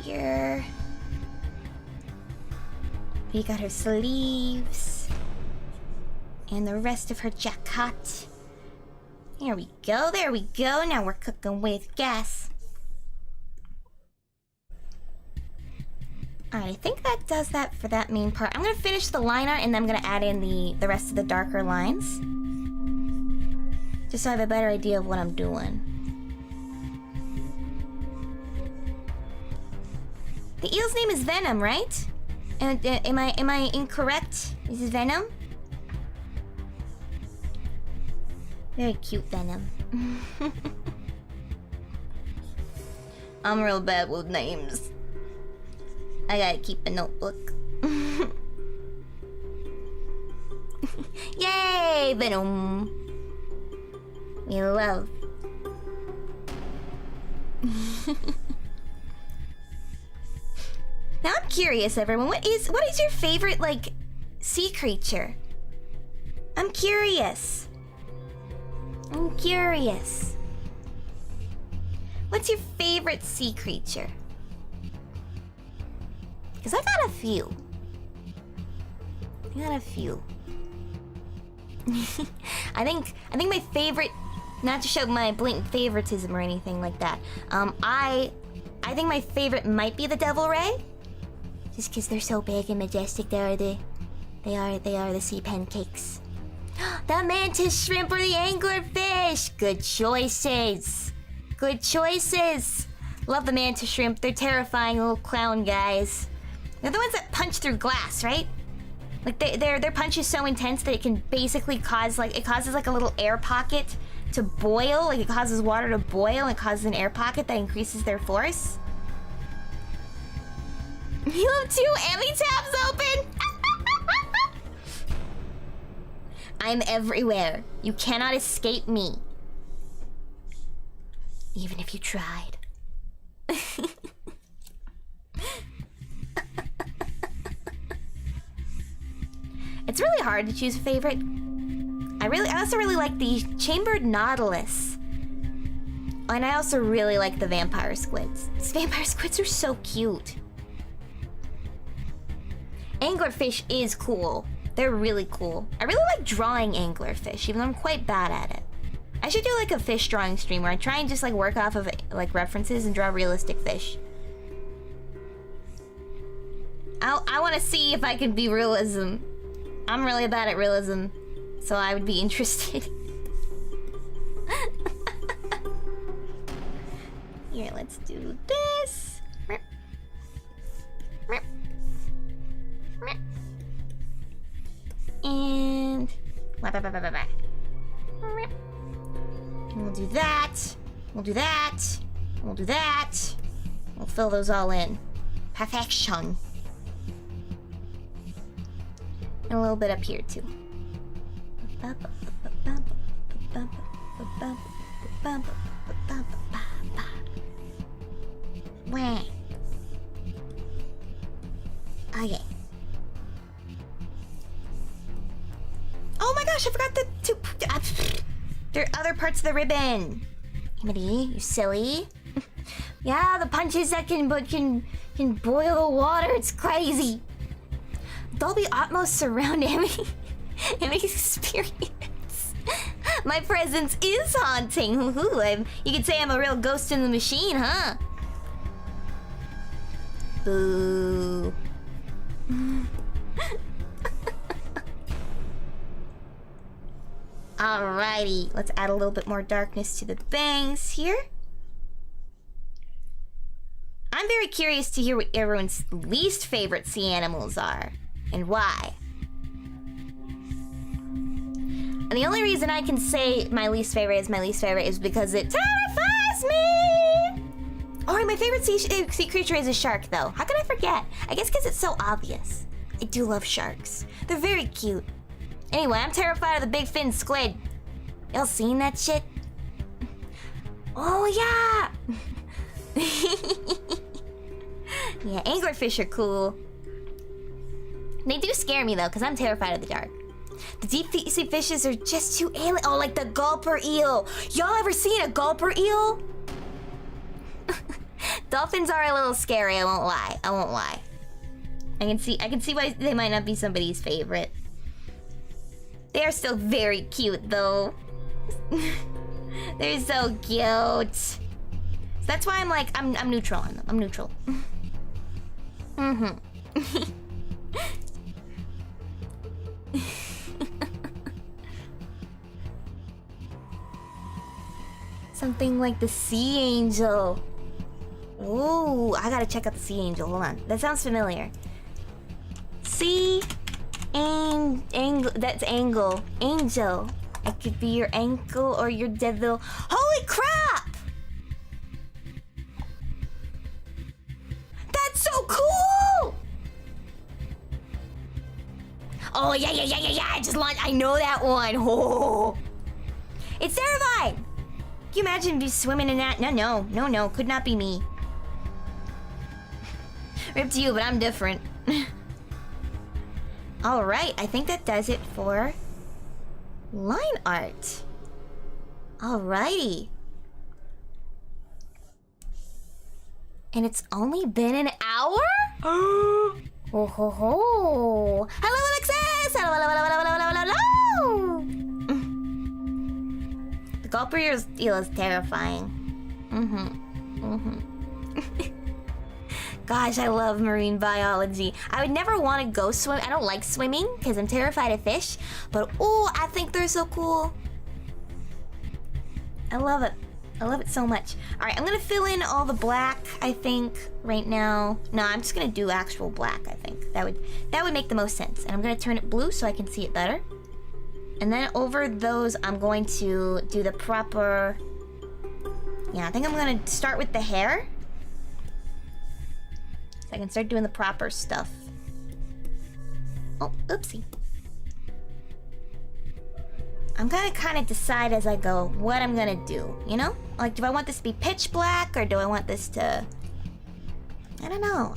here... We got her sleeves. And the rest of her jacket. There we go, there we go. Now we're cooking with gas. Alright, I think that does that for that main part. I'm gonna finish the line art and then I'm gonna add in the rest of the darker lines. Just so I have a better idea of what I'm doing. The eel's name is Venom, right? Am I incorrect? This is Venom? Very cute Venom. I'm real bad with names. I gotta keep a notebook. Yay, Venom! We love. Now I'm curious, everyone. What is your favorite, like, sea creature? I'm curious. What's your favorite sea creature? Because I got a few. I think my favorite, not to show my blatant favoritism or anything like that. I think my favorite might be the devil ray. Just because they're so big and majestic. They are the sea pancakes. The mantis shrimp or the anglerfish. Good choices. Love the mantis shrimp. They're terrifying little clown guys. They're the ones that punch through glass, right? Like their punch is so intense that it can basically causes like a little air pocket to boil. Like it causes water to boil and it causes an air pocket that increases their force. You have 2 Amity tabs open? I'm everywhere. You cannot escape me. Even if you tried. It's really hard to choose a favorite. I also really like the chambered nautilus. And I also really like the vampire squids. These vampire squids are so cute. Anglerfish is cool. They're really cool. I really like drawing anglerfish, even though I'm quite bad at it. I should do like a fish drawing stream where I try and just like work off of like references and draw realistic fish. I want to see if I can be realism. I'm really bad at realism, so I would be interested. Here, let's do this. And we'll do that. We'll do that. We'll do that. We'll fill those all in. Perfection. And a little bit up here too. Okay. Oh my gosh, I forgot there are other parts of the ribbon. Amity, you silly. Yeah, the punches that can boil the water. It's crazy. Dolby Atmos surround Amity's experience. My presence is haunting. You could say I'm a real ghost in the machine, huh? Boo. Alrighty, let's add a little bit more darkness to the bangs here. I'm very curious to hear what everyone's least favorite sea animals are, and why. And the only reason I can say my least favorite is because it terrifies me! Alright, my favorite sea creature is a shark, though. How could I forget? I guess because it's so obvious. I do love sharks. They're very cute. Anyway, I'm terrified of the big fin squid. Y'all seen that shit? Oh, yeah! Yeah, anglerfish are cool. They do scare me, though, because I'm terrified of the dark. The deep sea fishes are just too alien. Oh, like the gulper eel. Y'all ever seen a gulper eel? Dolphins are a little scary, I won't lie. I can see why they might not be somebody's favorite. They are still very cute, though. They're so cute. So that's why I'm neutral on them. I'm neutral. Something like the sea angel. Ooh, I gotta check out the sea angel. Hold on. That sounds familiar. Sea angel. That's angle. Angel. It could be your ankle or your devil. Holy crap! That's so cool! Oh, yeah. I know that one. Oh. It's terrifying! Can you imagine me swimming in that? No, could not be me. Rip to you, but I'm different. Alright, I think that does it for line art. Alrighty. And it's only been an hour? Oh ho ho. Hello, Alexis! Hello. The Gulper eel is terrifying. Gosh, I love marine biology. I would never want to go swim. I don't like swimming because I'm terrified of fish. But oh, I think they're so cool. I love it. I love it so much. All right, I'm gonna fill in all the black, I think, right now. No, I'm just gonna do actual black, I think. That would make the most sense. And I'm gonna turn it blue so I can see it better. And then over those, I'm going to do the proper... Yeah, I think I'm gonna start with the hair. So I can start doing the proper stuff. Oh, oopsie. I'm gonna kind of decide as I go what I'm gonna do, you know? Like, do I want this to be pitch black or do I want this to... I don't know.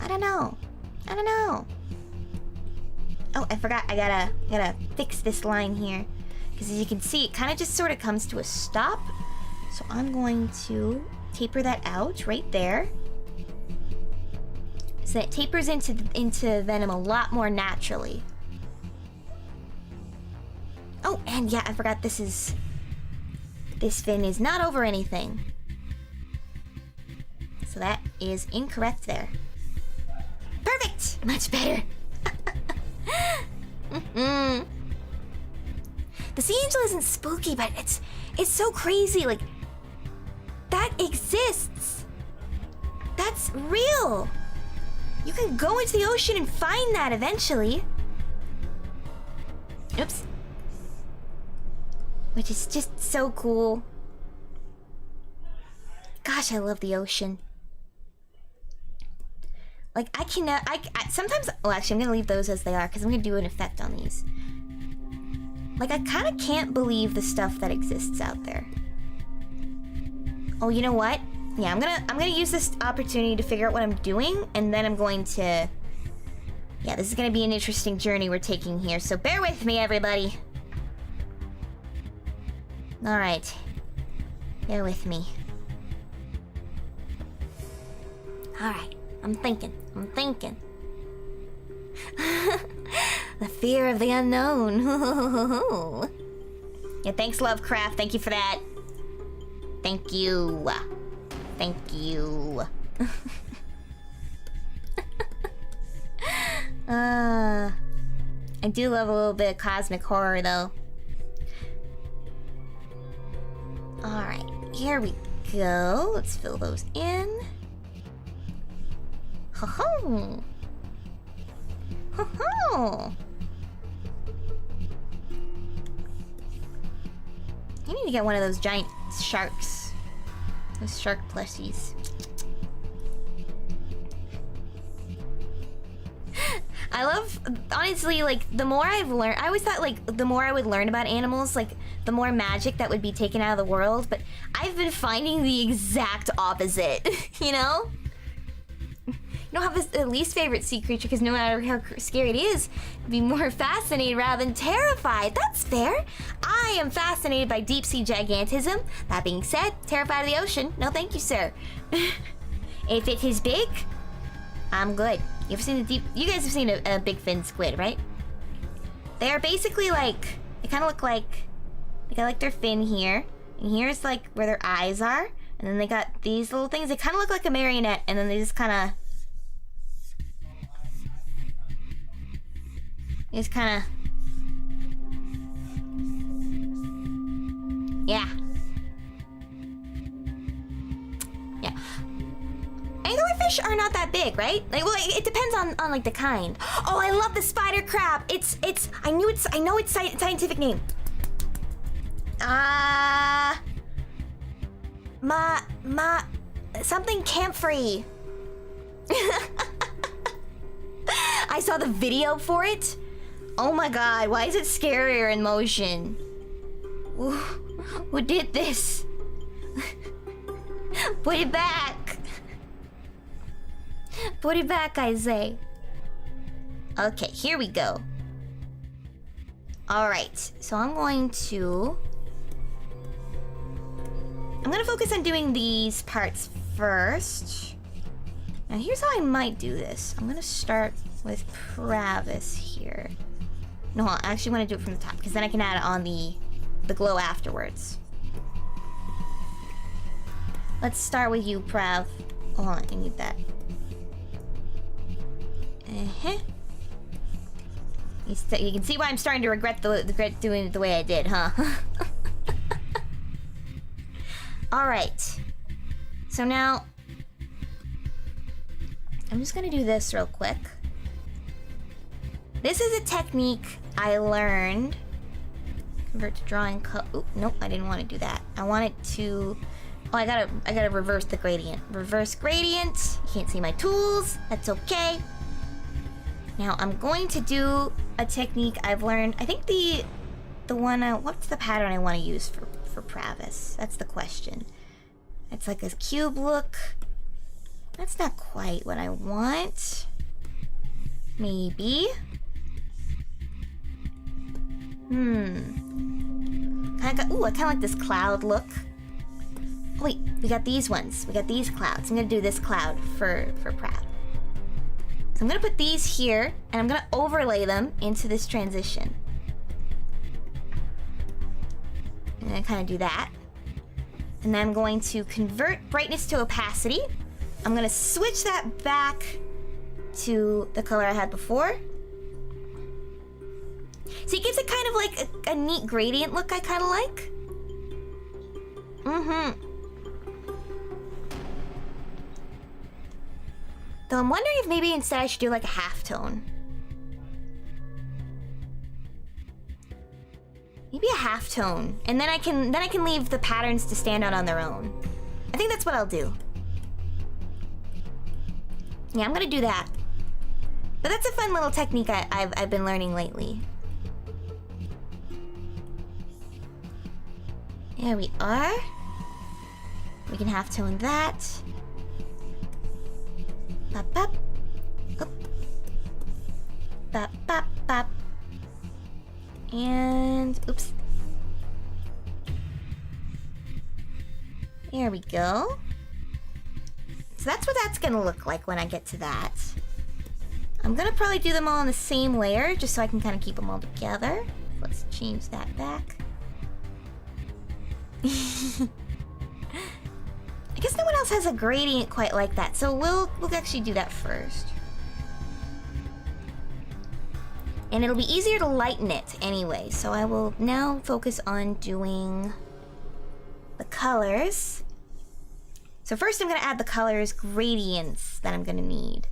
Oh, I forgot. I gotta fix this line here. Because as you can see, it kind of just sort of comes to a stop. So I'm going to taper that out right there. So it tapers into Venom a lot more naturally. Oh, and yeah, I forgot this fin is not over anything. So that is incorrect there. Perfect! Much better. The sea angel isn't spooky, but it's so crazy. Like, that exists. That's real. You can go into the ocean and find that eventually. Oops. Which is just so cool. Gosh, I love the ocean. Like, I sometimes... Oh, actually, I'm gonna leave those as they are, because I'm gonna do an effect on these. Like, I kind of can't believe the stuff that exists out there. Oh, you know what? Yeah, I'm gonna use this opportunity to figure out what I'm doing, and then I'm going to... Yeah, this is gonna be an interesting journey we're taking here, so bear with me, everybody. Alright. Bear with me. Alright. I'm thinking. The fear of the unknown. Yeah, thanks, Lovecraft. Thank you for that. Thank you. Thank you. I do love a little bit of cosmic horror, though. Alright, here we go. Let's fill those in. Ho-ho! Ho-ho! I need to get one of those giant sharks. Those shark plushies. I love, honestly, like, the more I've learned, I always thought, like, the more I would learn about animals, like, the more magic that would be taken out of the world, but I've been finding the exact opposite, you know? You don't have a least favorite sea creature, because no matter how scary it is, you'd be more fascinated rather than terrified. That's fair. I am fascinated by deep sea gigantism. That being said, terrified of the ocean. No thank you, sir. If it is big, I'm good. You ever seen the deep... You guys have seen a big fin squid, right? They are basically like... They kind of look like... They got like their fin here. And here's like where their eyes are. And then they got these little things. They kind of look like a marionette. And then they just kind of... Just kind of... Yeah. Yeah. Anglerfish are not that big, right? Like, well, it depends on like the kind. Oh, I love the spider crab. I know its scientific name. Something camphor-y. I saw the video for it. Oh my god, why is it scarier in motion? Who did this? Put it back. Put it back, I say. Okay, here we go. Alright, so I'm gonna focus on doing these parts first. Now here's how I might do this. I'm gonna start with Pravis here. No, I actually want to do it from the top, because then I can add on the glow afterwards. Let's start with you, Prav. Hold on, I need that. You can see why I'm starting to regret doing it the way I did, huh? Alright. So now, I'm just gonna do this real quick. This is a technique I learned. Convert to drawing Oop, nope, I didn't want to do that. I want it to... Oh, I gotta reverse the gradient. Reverse gradient. You can't see my tools. That's okay. Now, I'm going to do a technique I've learned. I think the one... what's the pattern I want to use for Pravis? That's the question. It's like a cube look. That's not quite what I want. Maybe. I kind of like this cloud look. Oh, wait, we got these ones. We got these clouds. I'm gonna do this cloud for Prav. So I'm gonna put these here, and I'm gonna overlay them into this transition. I'm gonna kind of do that. And then I'm going to convert brightness to opacity. I'm gonna switch that back to the color I had before. So it gives it kind of like a neat gradient look I kind of like. Though I'm wondering if maybe instead I should do like a halftone. Maybe a halftone, and then I can leave the patterns to stand out on their own. I think that's what I'll do. Yeah, I'm gonna do that. But that's a fun little technique I've been learning lately. There we are. We can halftone that. Bop bop. Oop. Bop bop bop. And oops. There we go. So that's what that's gonna look like when I get to that. I'm gonna probably do them all on the same layer just so I can kind of keep them all together. Let's change that back. I guess no one else has a gradient quite like that, so we'll actually do that first. And it'll be easier to lighten it anyway, so I will now focus on doing the colors. So first I'm gonna add the colors gradients that I'm gonna need.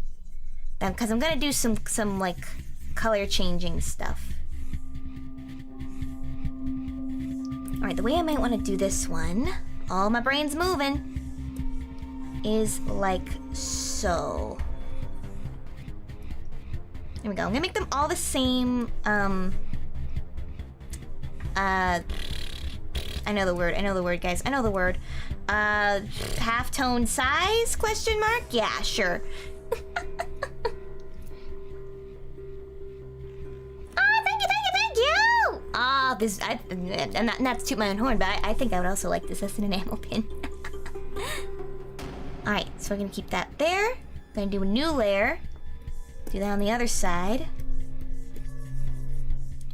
Because I'm gonna do some like color changing stuff. Alright, the way I might want to do this one, all my brain's moving, is like so. There we go. I'm gonna make them all the same, I know the word, guys. I know the word. Halftone size, question mark? Yeah, sure. I'm not to toot my own horn, but I think I would also like this as an enamel pin. Alright, so we're gonna keep that there. Gonna do a new layer. Do that on the other side.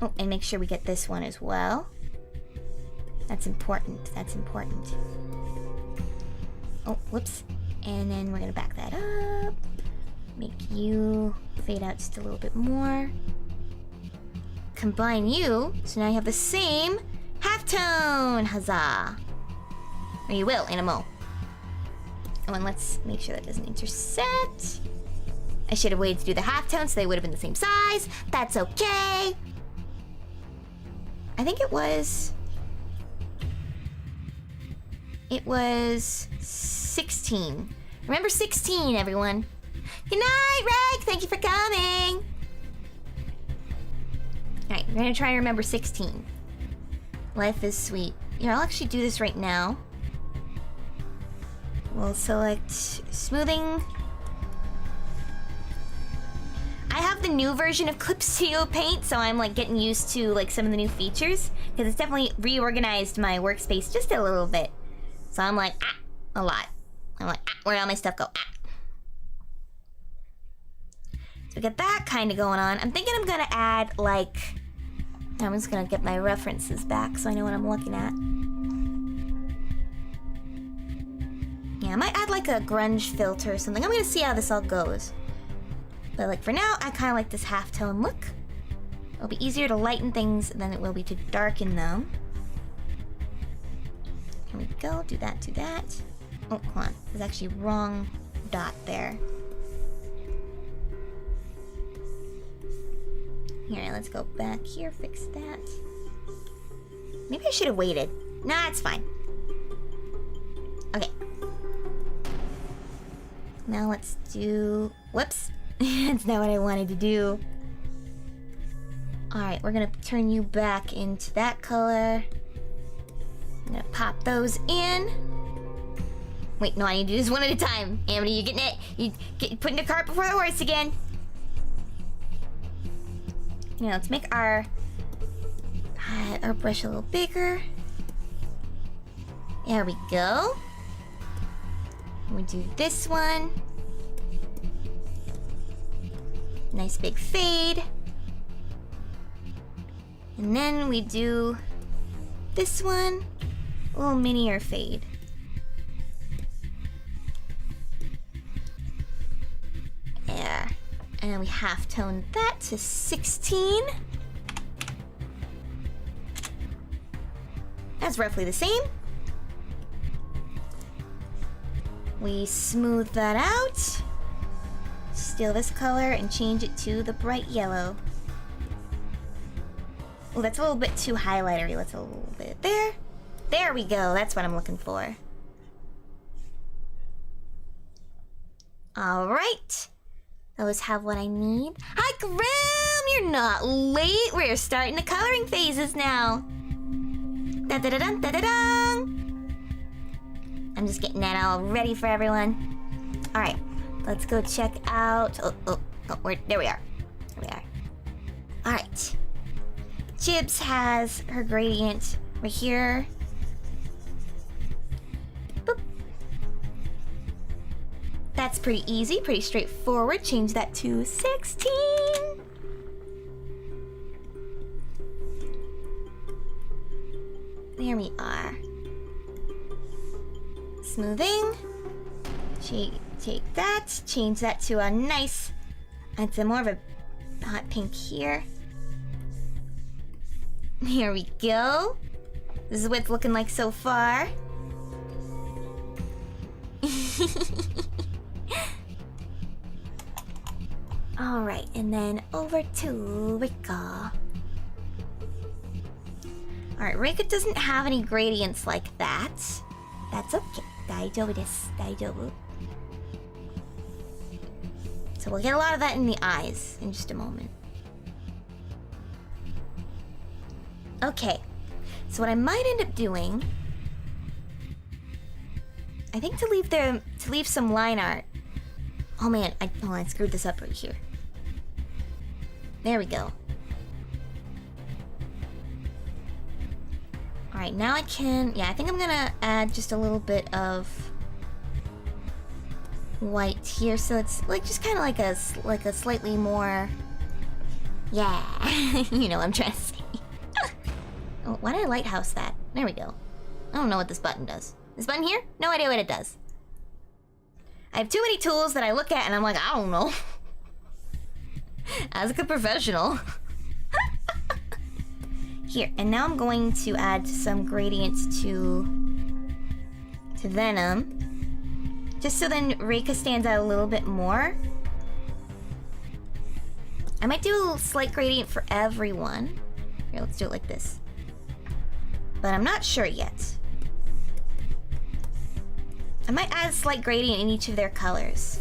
Oh, and make sure we get this one as well. That's important. That's important. Oh, whoops. And then we're gonna back that up. Make you fade out just a little bit more. Combine you, so now you have the same halftone. Huzzah! Or you will in a mo. Oh, and let's make sure that doesn't intersect. I should have waited to do the halftone so they would have been the same size. That's okay. I think it was 16. Remember 16, everyone. Good night, Reg. Thank you for coming. Alright, we're gonna try and remember 16. Life is sweet. Here, I'll actually do this right now. We'll select smoothing. I have the new version of Clip Studio Paint, so I'm like getting used to like some of the new features because it's definitely reorganized my workspace just a little bit. So I'm like, a lot. I'm like, where'd all my stuff go? So we get that kind of going on. I'm thinking I'm gonna add like, I'm just gonna get my references back so I know what I'm looking at. Yeah, I might add like a grunge filter or something. I'm gonna see how this all goes. But like for now, I kind of like this halftone look. It'll be easier to lighten things than it will be to darken them. Here we go, do that, do that. Oh, hold on, there's actually wrong dot there. Here, let's go back here, fix that. Maybe I should have waited. Nah, it's fine. Okay. Now let's do... Whoops. That's not what I wanted to do. Alright, we're gonna turn you back into that color. I'm gonna pop those in. Wait, no, I need to do this one at a time. Amity, you getting it? You putting the cart before the horse again. Yeah, let's make our brush a little bigger. There we go. We do this one. Nice big fade. And then we do this one. A little minier fade. Yeah. And then we half-tone that to 16. That's roughly the same. We smooth that out. Steal this color and change it to the bright yellow. Oh, that's a little bit too highlightery. Let's a little bit there. There we go. That's what I'm looking for. All right. Those have what I need. Hi, Grim! You're not late. We're starting the coloring phases now. Da-da-da-dun, da-da-dun! I'm just getting that all ready for everyone. All right, let's go check out... Oh, there we are. There we are. All right. Jibs has her gradient right here. Boop. That's pretty easy, pretty straightforward. Change that to 16. There we are. Smoothing. Take that, change that to a nice, it's a more of a hot pink here. Here we go. This is what it's looking like so far. Alright, and then over to Rika. Alright, Rika doesn't have any gradients like that. That's okay. Daijoubu desu. Daijoubu. So we'll get a lot of that in the eyes in just a moment. Okay. So what I might end up doing, I think to leave some line art. Oh man, I screwed this up right here. There we go. Alright, now I can... Yeah, I think I'm gonna add just a little bit of white here, so it's like just kind of like a slightly more... Yeah, you know what I'm trying to say. Oh, why did I lighthouse that? There we go. I don't know what this button does. This button here? No idea what it does. I have too many tools that I look at and I'm like, I don't know. As a professional. Here, and now I'm going to add some gradients to Venom. Just so then Reika stands out a little bit more. I might do a slight gradient for everyone. Here, let's do it like this. But I'm not sure yet. I might add a slight gradient in each of their colors.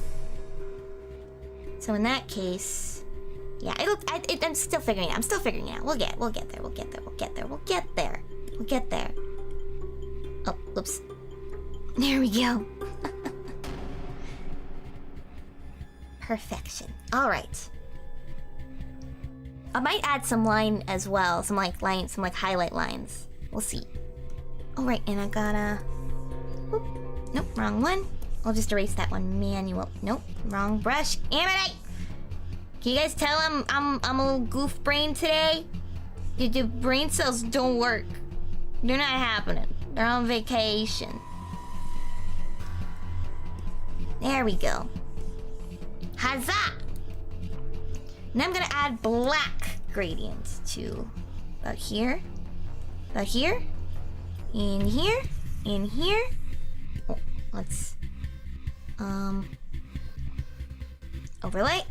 So in that case, yeah, I'm still figuring it out. I'm still figuring it out. We'll get there. We'll get there. Oh, oops. There we go. Perfection. Alright. I might add some line as well. Some like highlight lines. We'll see. Alright, and I gotta... Oop. Nope, wrong one. I'll just erase that one. Manual. Nope, wrong brush. Amity! Can you guys tell I'm a little goof brain today? The brain cells don't work. They're not happening. They're on vacation. There we go. Huzzah! Now I'm gonna add black gradient to about here. About here. In here. In here. Oh, let's overlay.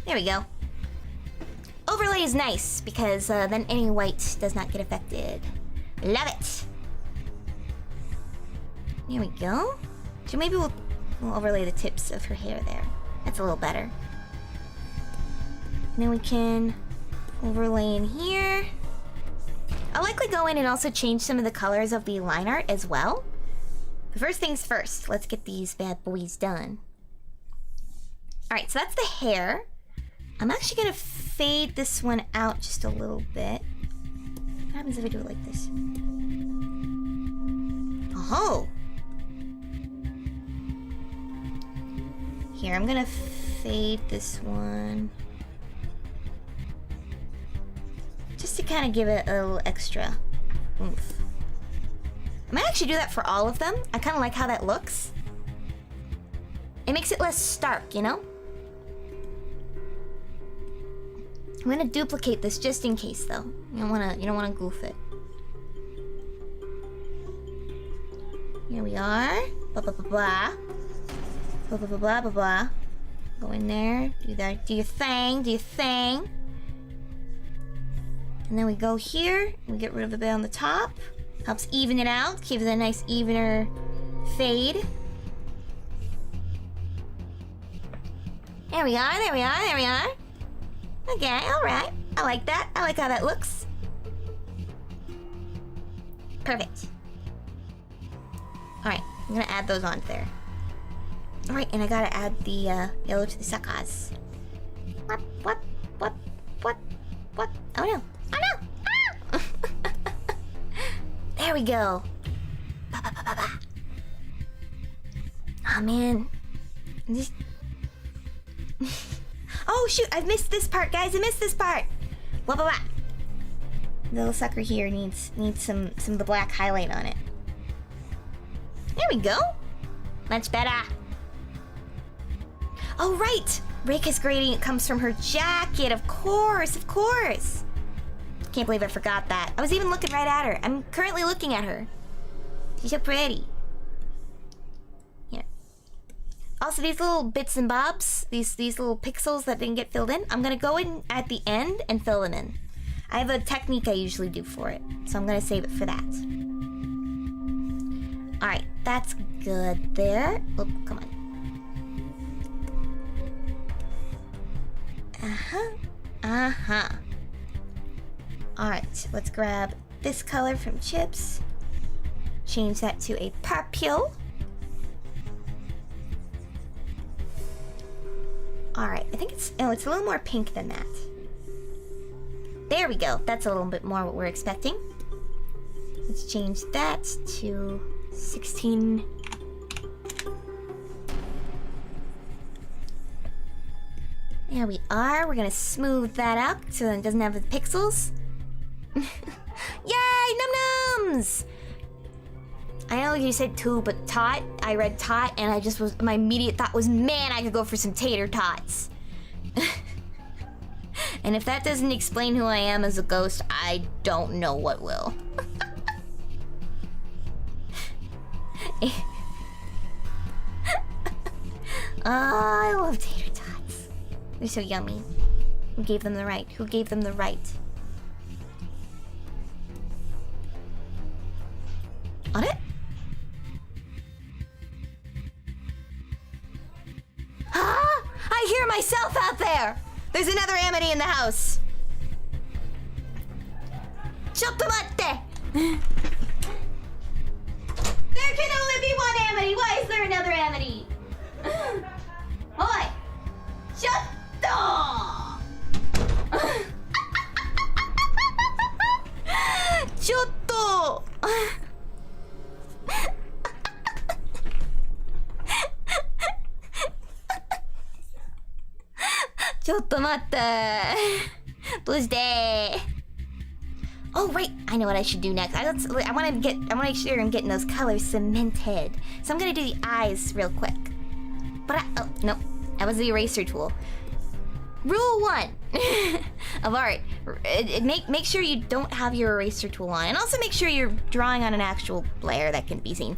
There we go. Overlay is nice because then any white does not get affected. Love it. There we go. So maybe we'll overlay the tips of her hair there. That's a little better. And then we can overlay in here. I'll likely go in and also change some of the colors of the line art as well. But first things first, let's get these bad boys done. Alright, so that's the hair. I'm actually gonna fade this one out just a little bit. What happens if I do it like this? Oh! Here, I'm gonna fade this one. Just to kind of give it a little extra oomph. I might actually do that for all of them. I kind of like how that looks. It makes it less stark, you know? I'm gonna duplicate this just in case, though. You don't wanna goof it. Here we are. Blah blah blah blah. Blah blah blah blah blah blah. Go in there. Do that. Do your thing. Do your thing. And then we go here. We get rid of the bit on the top. Helps even it out. Gives it a nice evener fade. There we are. There we are. There we are. Okay, alright. I like that. I like how that looks. Perfect. Alright, I'm gonna add those on there. Alright, and I gotta add the yellow to the suckers. What? Oh no. Oh no! Ah! There we go. Oh man. Just... Oh shoot, I've missed this part, guys. I missed this part. Blah blah blah. The little sucker here needs some of the black highlight on it. There we go. Much better. Oh right, Reika's gradient comes from her jacket. Of course, of course. Can't believe I forgot that. I was even looking right at her. I'm currently looking at her. She's so pretty. Also, these little bits and bobs, these little pixels that didn't get filled in, I'm gonna go in at the end and fill them in. I have a technique I usually do for it, so I'm gonna save it for that. Alright, that's good there. Oh, come on. Alright, let's grab this color from Chips. Change that to a purple. Alright, I think it's a little more pink than that. There we go. That's a little bit more what we're expecting. Let's change that to 16. There we are. We're gonna smooth that out so that it doesn't have the pixels. Yay, num-nums! I know you said two, but tot, I read tot, and my immediate thought was, man, I could go for some tater tots. And if that doesn't explain who I am as a ghost, I don't know what will. I love tater tots. They're so yummy. Who gave them the right? Who gave them the right? On it? Ah! I hear myself out there! There's another Amity in the house! Chottomatte! There can only be one Amity. Why is there another Amity? Oi! Chotto! Chotto! Chotto matte. Tuesday. Oh right, I know what I should do next. I want to make sure I'm getting those colors cemented. So I'm gonna do the eyes real quick. But oh no, that was the eraser tool. Rule 1 of art: make sure you don't have your eraser tool on, and also make sure you're drawing on an actual layer that can be seen.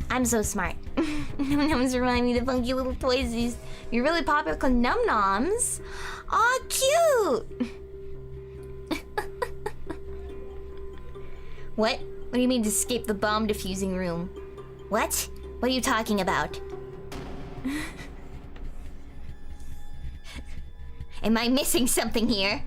I'm so smart. Num-nums remind me of the funky little toys. These you're really popular called num-noms. Aw, cute. What? What do you mean to escape the bomb diffusing room? What? What are you talking about? Am I missing something here?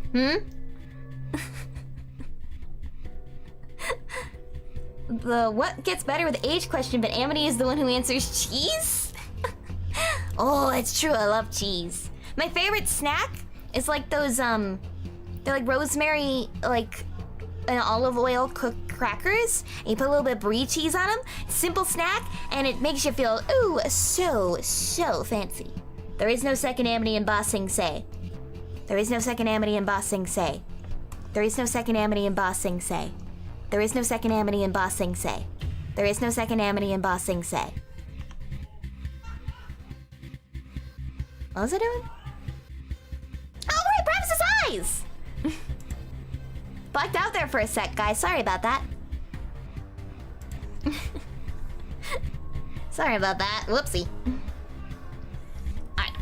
The what gets better with age question, but Amity is the one who answers cheese? Oh, it's true, I love cheese. My favorite snack is like those, they're like rosemary, like, and olive oil cooked crackers. And you put a little bit of brie cheese on them. Simple snack, and it makes you feel, ooh, so fancy. There is no second Amity in Ba Sing Se. There is no second Amity in Ba Sing Se. There is no second Amity in Ba Sing Se. There is no second Amity in Ba Sing Se. There is no second Amity in Ba Sing Se. What was I doing? Oh, right, perhaps his eyes! Blacked out there for a sec, guys. Sorry about that. Sorry about that. Whoopsie. Alright.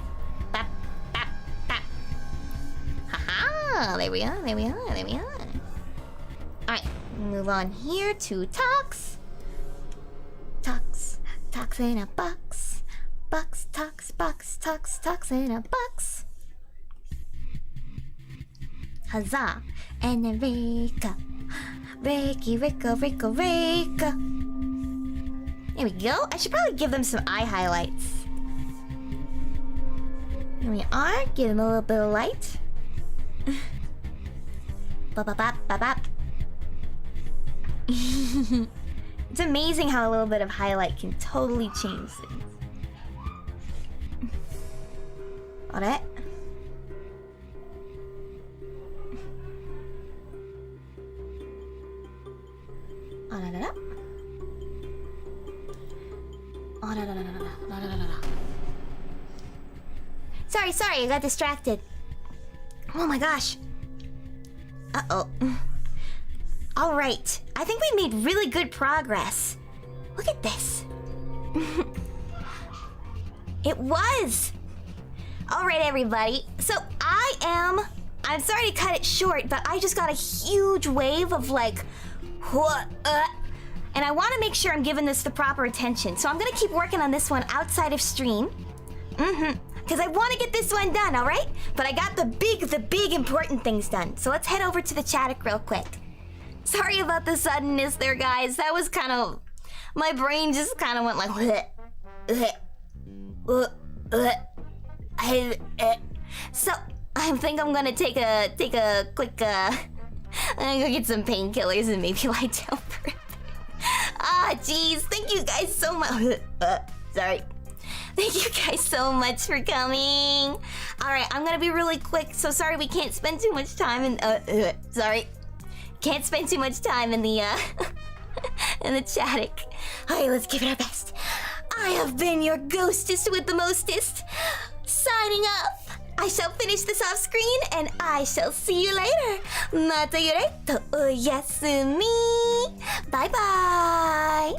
Bap, bap, bap. Haha! There we are, there we are, there we are. Alright, move on here to Tox. Tox. Tox in a box. Box, Tox, box, Tox, Tox in a box. Huzzah! And then Rika. Reiki, Rika, Rika, Rika. There we go. I should probably give them some eye highlights. Here we are. Give them a little bit of light. Bop. It's amazing how a little bit of highlight can totally change things. Alright. Sorry, I got distracted. Oh my gosh. Uh-oh. Alright, I think we made really good progress. Look at this. It was! Alright, everybody. So I'm sorry to cut it short, but I just got a huge wave of like, and I want to make sure I'm giving this the proper attention. So I'm gonna keep working on this one outside of stream. Because I want to get this one done, alright? But I got the big important things done. So let's head over to the chat real quick. Sorry about the suddenness there, guys. That was kind of... My brain just kind of went like... So, I think I'm gonna take a quick... I'm gonna go get some painkillers and maybe lie down for a bit. Ah, jeez. Thank you guys so much. Sorry. Thank you guys so much for coming. Alright, I'm gonna be really quick. So sorry we can't spend too much time in... sorry. Can't spend too much time in the, in the chatting. Alright, let's give it our best. I have been your ghostess with the mostest. Signing off. I shall finish this off screen and I shall see you later. Mata yureto oyasumi. Bye bye.